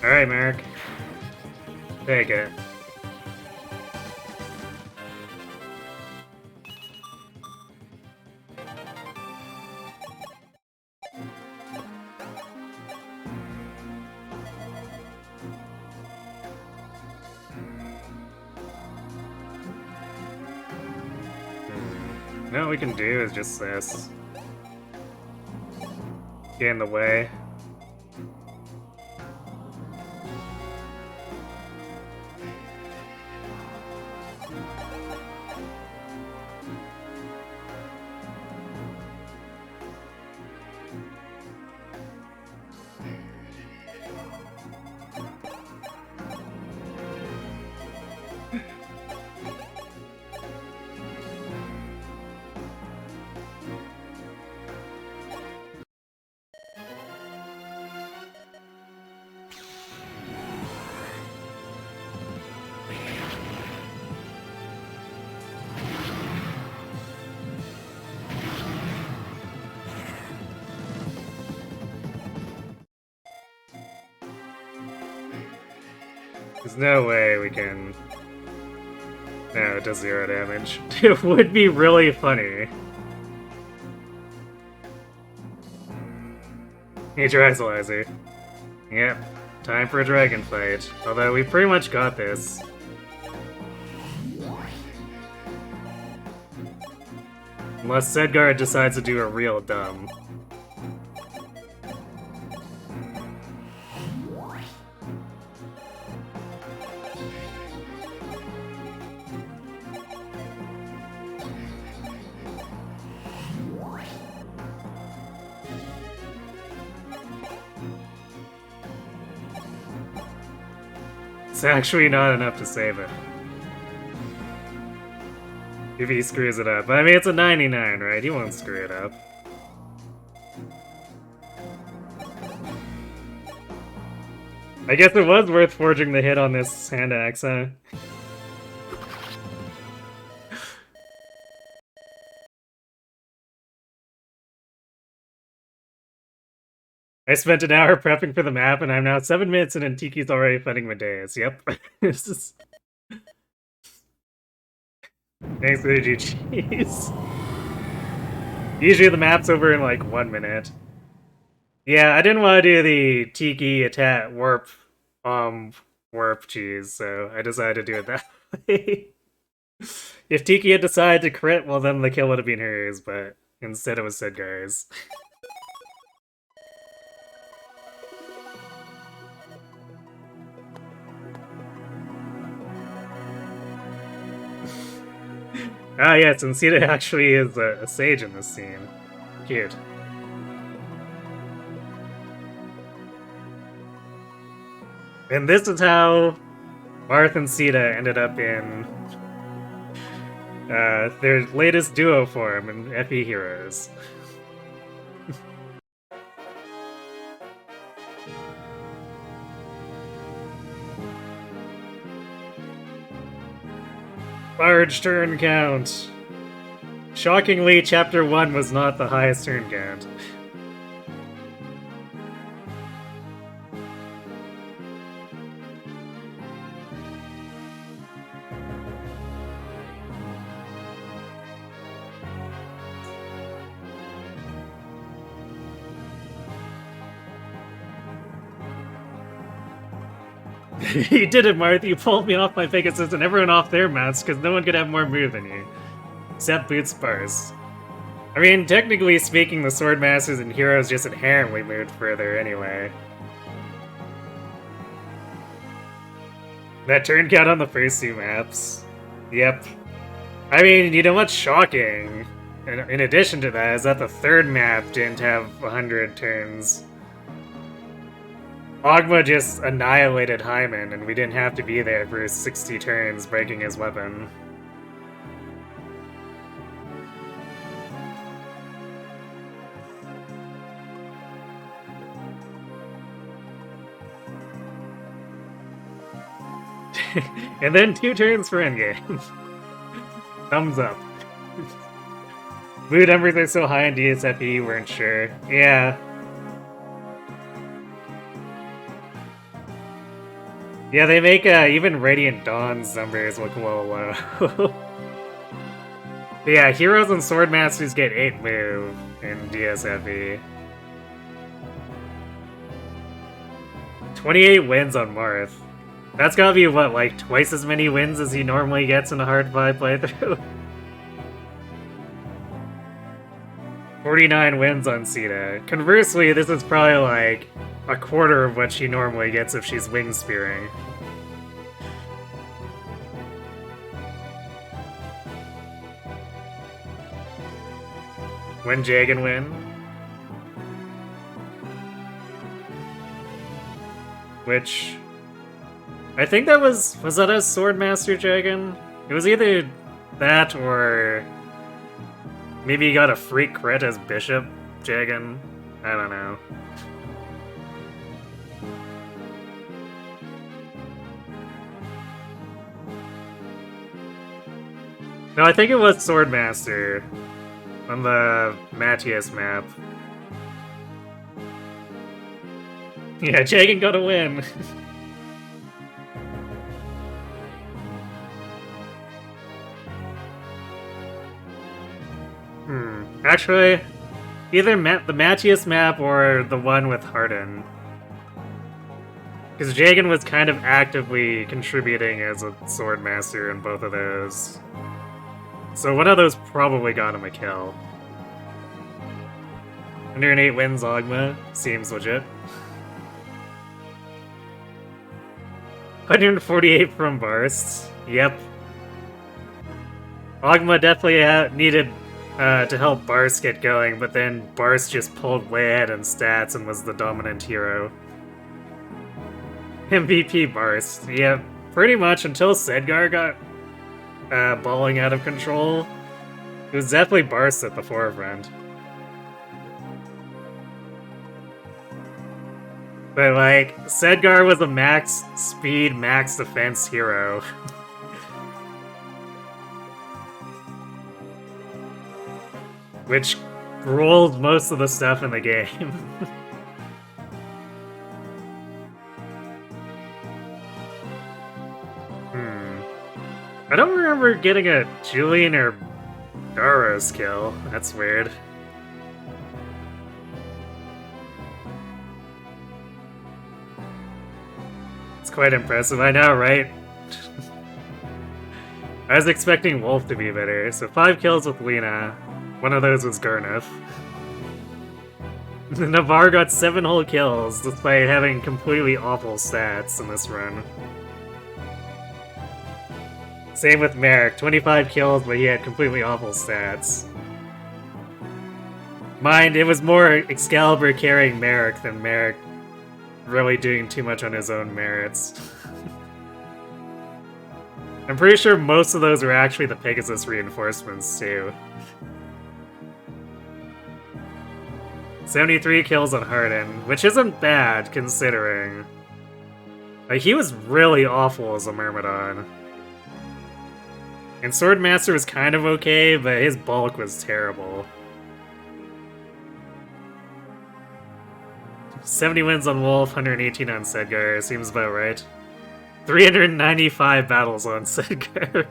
Alright, Merrick. Take it. All we can do is just this. Get in the way. There's no way we can... No, it does 0 damage. It would be really funny. Neutralizer. Yep, time for a dragon fight. Although we pretty much got this. Unless Sedgar decides to do a real dumb. It's actually not enough to save it. If he screws it up. But I mean, it's a 99, right? He won't screw it up. I guess it was worth forging the hit on this hand axe, huh? I spent an hour prepping for the map, and I'm now 7 minutes in, and Tiki's already fighting Medeus. Yep. This is... Thanks for the GG's. Usually the map's over in like 1 minute. Yeah, I didn't want to do the Tiki attack warp cheese, so I decided to do it that way. If Tiki had decided to crit, well then the kill would have been hers, but instead it was Sedgar's. Ah yes, and Sita actually is a sage in this scene. Cute. And this is how Marth and Sita ended up in their latest duo form in FE Heroes. Large turn count. Shockingly, Chapter 1 was not the highest turn count. You did it, Marth. You pulled me off my Pegasus and everyone off their mounts because no one could have more move than you. Except Boots Sparse. I mean, technically speaking, the Swordmasters and Heroes just inherently moved further anyway. That turn count on the first 2 maps. Yep. I mean, you know what's shocking? In addition to that, is that the 3rd map didn't have 100 turns. Ogma just annihilated Hyman, and we didn't have to be there for 60 turns breaking his weapon. And then 2 turns for endgame. Thumbs up. Mood numbers are so high in DSFE, weren't sure. Yeah. Yeah, they make even Radiant Dawn's numbers look a little low. But yeah, Heroes and Swordmasters get 8 move in DSFE. 28 wins on Marth. That's gotta be, what, like twice as many wins as he normally gets in a hard 5 playthrough? 49 wins on Sita. Conversely, this is probably like a quarter of what she normally gets if she's wing spearing. When Jagan win? Which... I think that was that a Swordmaster Jagan? It was either that or... maybe he got a free crit as Bishop Jagan? I don't know. No, I think it was Swordmaster on the Matthias map. Yeah, Jagan got a win. Actually, either the Matthias map or the one with Harden. Because Jagan was kind of actively contributing as a Swordmaster in both of those. So one of those probably got him a kill. 108 wins Ogma. Seems legit. 148 from Barst. Yep. Ogma definitely needed to help Barst get going, but then Barst just pulled way ahead in stats and was the dominant hero. MVP Barst. Yeah, pretty much until Sedgar got balling out of control. It was definitely Barst at the forefront. But like, Sedgar was a max speed, max defense hero. Which rolled most of the stuff in the game. I don't remember getting a Julian or Burrows kill. That's weird. It's quite impressive, I know, right? I was expecting Wolf to be better, so 5 kills with Lena. One of those was Gurnif. Navarre got 7 whole kills, despite having completely awful stats in this run. Same with Merrick, 25 kills, but he had completely awful stats. Mind, it was more Excalibur carrying Merrick than Merrick really doing too much on his own merits. I'm pretty sure most of those were actually the Pegasus reinforcements, too. 73 kills on Harden, which isn't bad, considering. Like, he was really awful as a Myrmidon. And Swordmaster was kind of okay, but his bulk was terrible. 70 wins on Wolf, 118 on Sedgar, seems about right. 395 battles on Sedgar.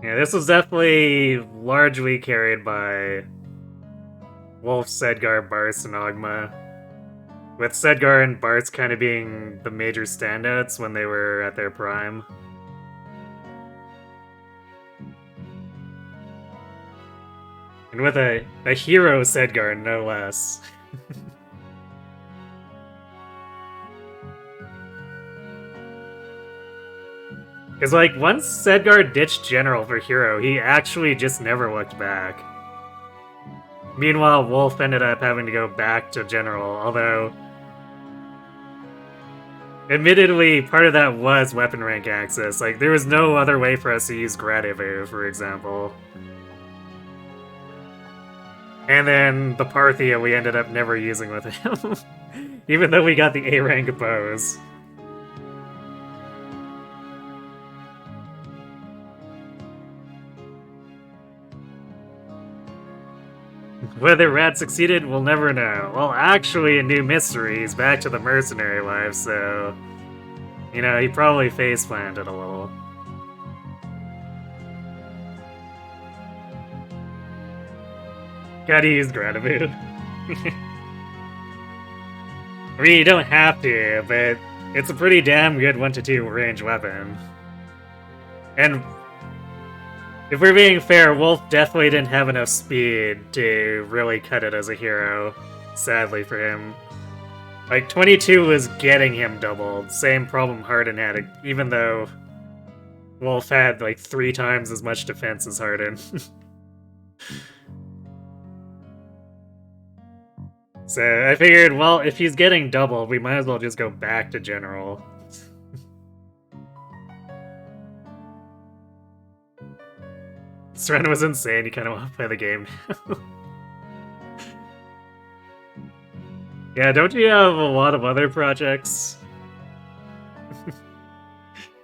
Yeah, this was definitely largely carried by Wolf, Sedgar, Bartz, and Ogma. With Sedgar and Bartz kind of being the major standouts when they were at their prime. And with a hero Sedgar, no less. Because, like, once Sedgar ditched General for hero, he actually just never looked back. Meanwhile, Wolf ended up having to go back to General, although... admittedly, part of that was weapon rank access. Like, there was no other way for us to use Gradivu, for example. And then the Parthia we ended up never using with him. Even though we got the A rank bows. Whether Rad succeeded, we'll never know. Well, actually, a new mystery. He's back to the mercenary life, so... you know, he probably face-planted a little. Gotta use Gradivu. I mean, you don't have to, but it's a pretty damn good 1-2 range weapon. And if we're being fair, Wolf definitely didn't have enough speed to really cut it as a hero, sadly for him. Like, 22 was getting him doubled, same problem Harden had, even though Wolf had like 3 times as much defense as Harden. So I figured, well, if he's getting doubled, we might as well just go back to General. This run was insane, you kind of want to play the game now. Yeah, don't you have a lot of other projects?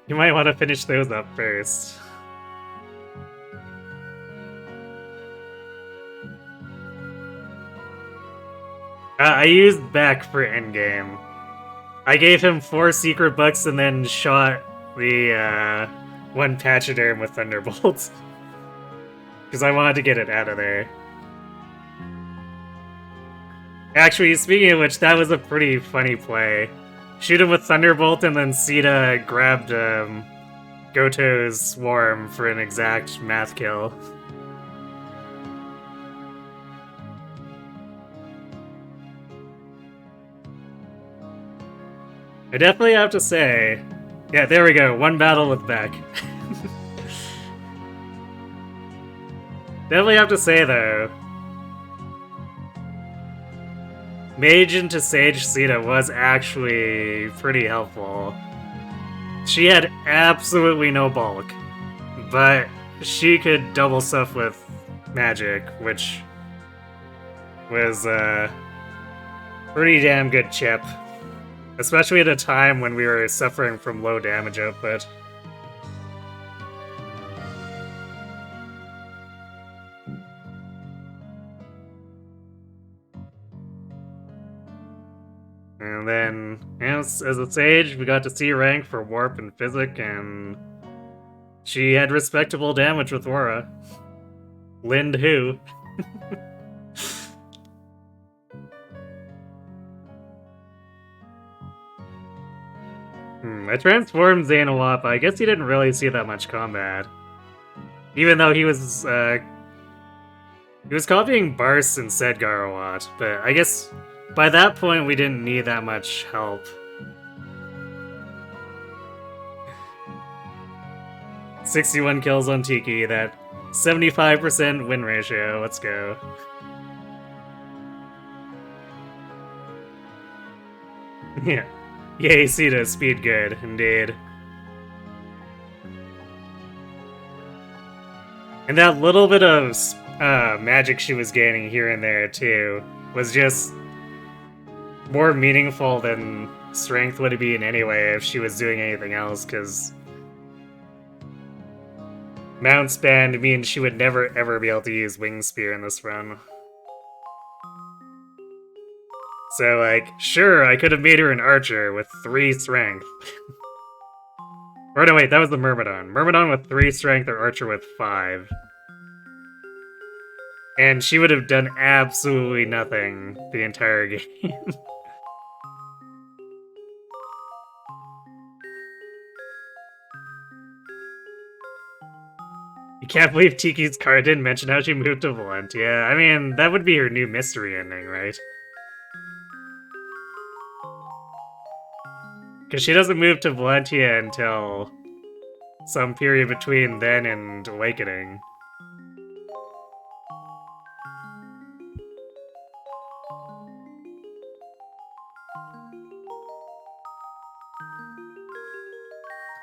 You might want to finish those up first. I used Beck for endgame. I gave him 4 secret books and then shot the one Pachyderm with Thunderbolts. Because I wanted to get it out of there. Actually, speaking of which, that was a pretty funny play. Shoot him with Thunderbolt and then Sita grabbed Goto's Swarm for an exact math kill. I definitely have to say... yeah, there we go, 1 battle with Beck. Definitely have to say, though, Mage into Sage Sita was actually pretty helpful. She had absolutely no bulk, but she could double stuff with magic, which was a pretty damn good chip. Especially at a time when we were suffering from low damage output. And then, as a sage, we got to see rank for warp and physic, and she had respectable damage with Aura. Lind who? I transformed Zane a lot, but I guess he didn't really see that much combat. Even though he was copying Bars and Sedgar a lot, but I guess by that point we didn't need that much help. "61 kills on Tiki, that 75% win ratio, let's go." Yeah. Yay, Sita, speed good, indeed. And that little bit of magic she was gaining here and there, too, was just more meaningful than strength would be in any way if she was doing anything else, because Mount Span means she would never ever be able to use Wing Spear in this run. So, like, sure, I could have made her an archer with 3 strength. Or no, wait, that was the Myrmidon. Myrmidon with 3 strength or archer with 5. And she would have done absolutely nothing the entire game. You can't believe Tiki's card didn't mention how she moved to Valentia. I mean, that would be her new mystery ending, right? Because she doesn't move to Valentia until some period between then and Awakening.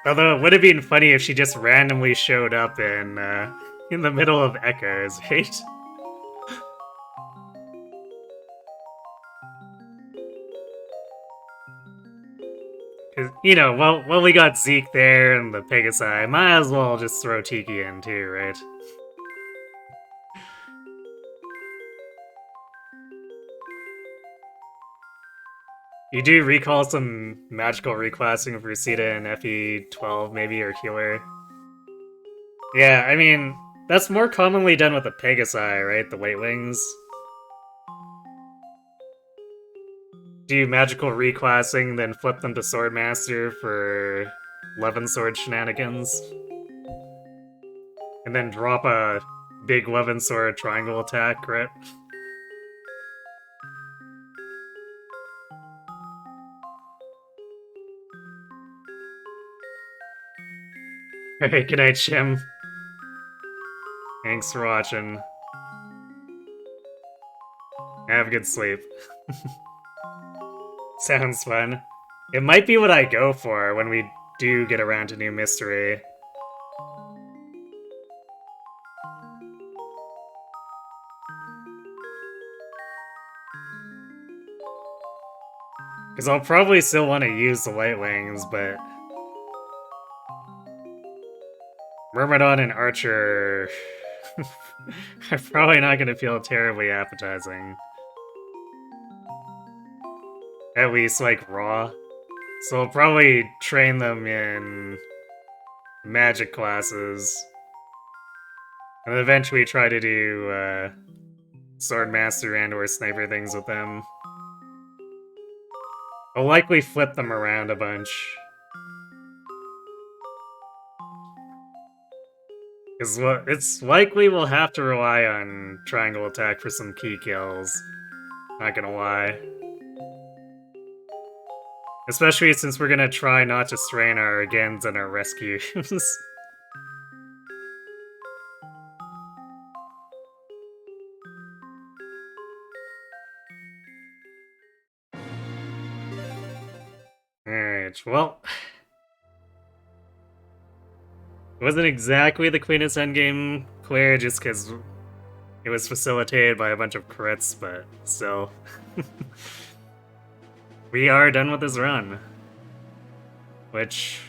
Although it would have been funny if she just randomly showed up in the middle of Echoes, right? Because, you know, while we got Zeke there and the Pegasi, might as well just throw Tiki in too, right? You do recall some magical reclassing of Rusita and FE12 maybe, or Healer. Yeah, I mean, that's more commonly done with the Pegasi, right? The White Wings. Do magical reclassing, then flip them to Swordmaster for 11 sword shenanigans. And then drop a big 11 sword triangle attack, right? Alright, good night, Shim. Thanks for watching. Have a good sleep. Sounds fun. It might be what I go for when we do get around to New Mystery. Because I'll probably still want to use the Light Wings, but Myrmidon and Archer are probably not going to feel terribly appetizing. At least, like, raw. So I'll probably train them in magic classes. And eventually try to do Swordmaster and or Sniper things with them. I'll likely flip them around a bunch. Because it's likely we'll have to rely on Triangle Attack for some key kills. Not gonna lie. Especially since we're gonna try not to strain our Gens and our rescues. Alright, well... It wasn't exactly the cleanest endgame clear, just because it was facilitated by a bunch of crits, but still. We are done with this run. Which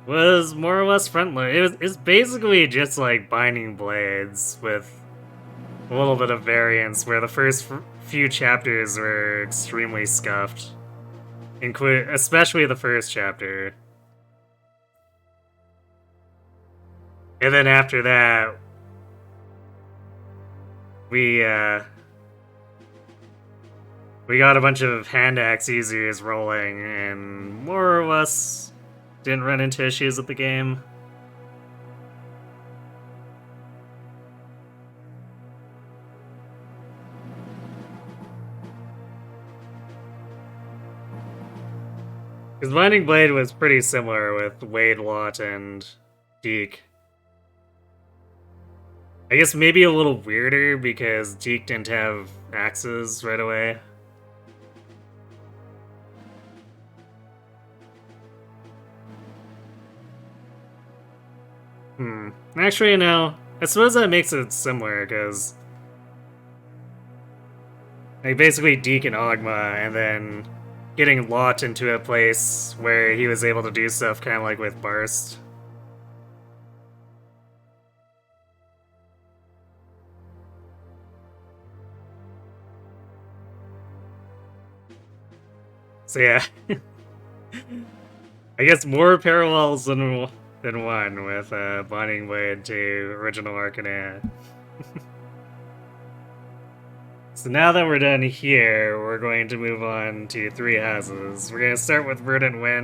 was more or less frontload. It's basically just like Binding Blades with a little bit of variance where the first few chapters were extremely scuffed, especially the first chapter. And then after that, we got a bunch of hand axe users rolling, and more or less didn't run into issues with the game. Because Binding Blade was pretty similar with Wade, Lot, and Deke. I guess maybe a little weirder because Deke didn't have axes right away. Actually, no. I suppose that makes it similar, because like basically Deke and Ogma, and then getting Lot into a place where he was able to do stuff kind of like with Barst. So yeah, I guess more parallels than one with Binding Blade to original Arcana. So now that we're done here, we're going to move on to Three Houses. We're going to start with Verdant Wind.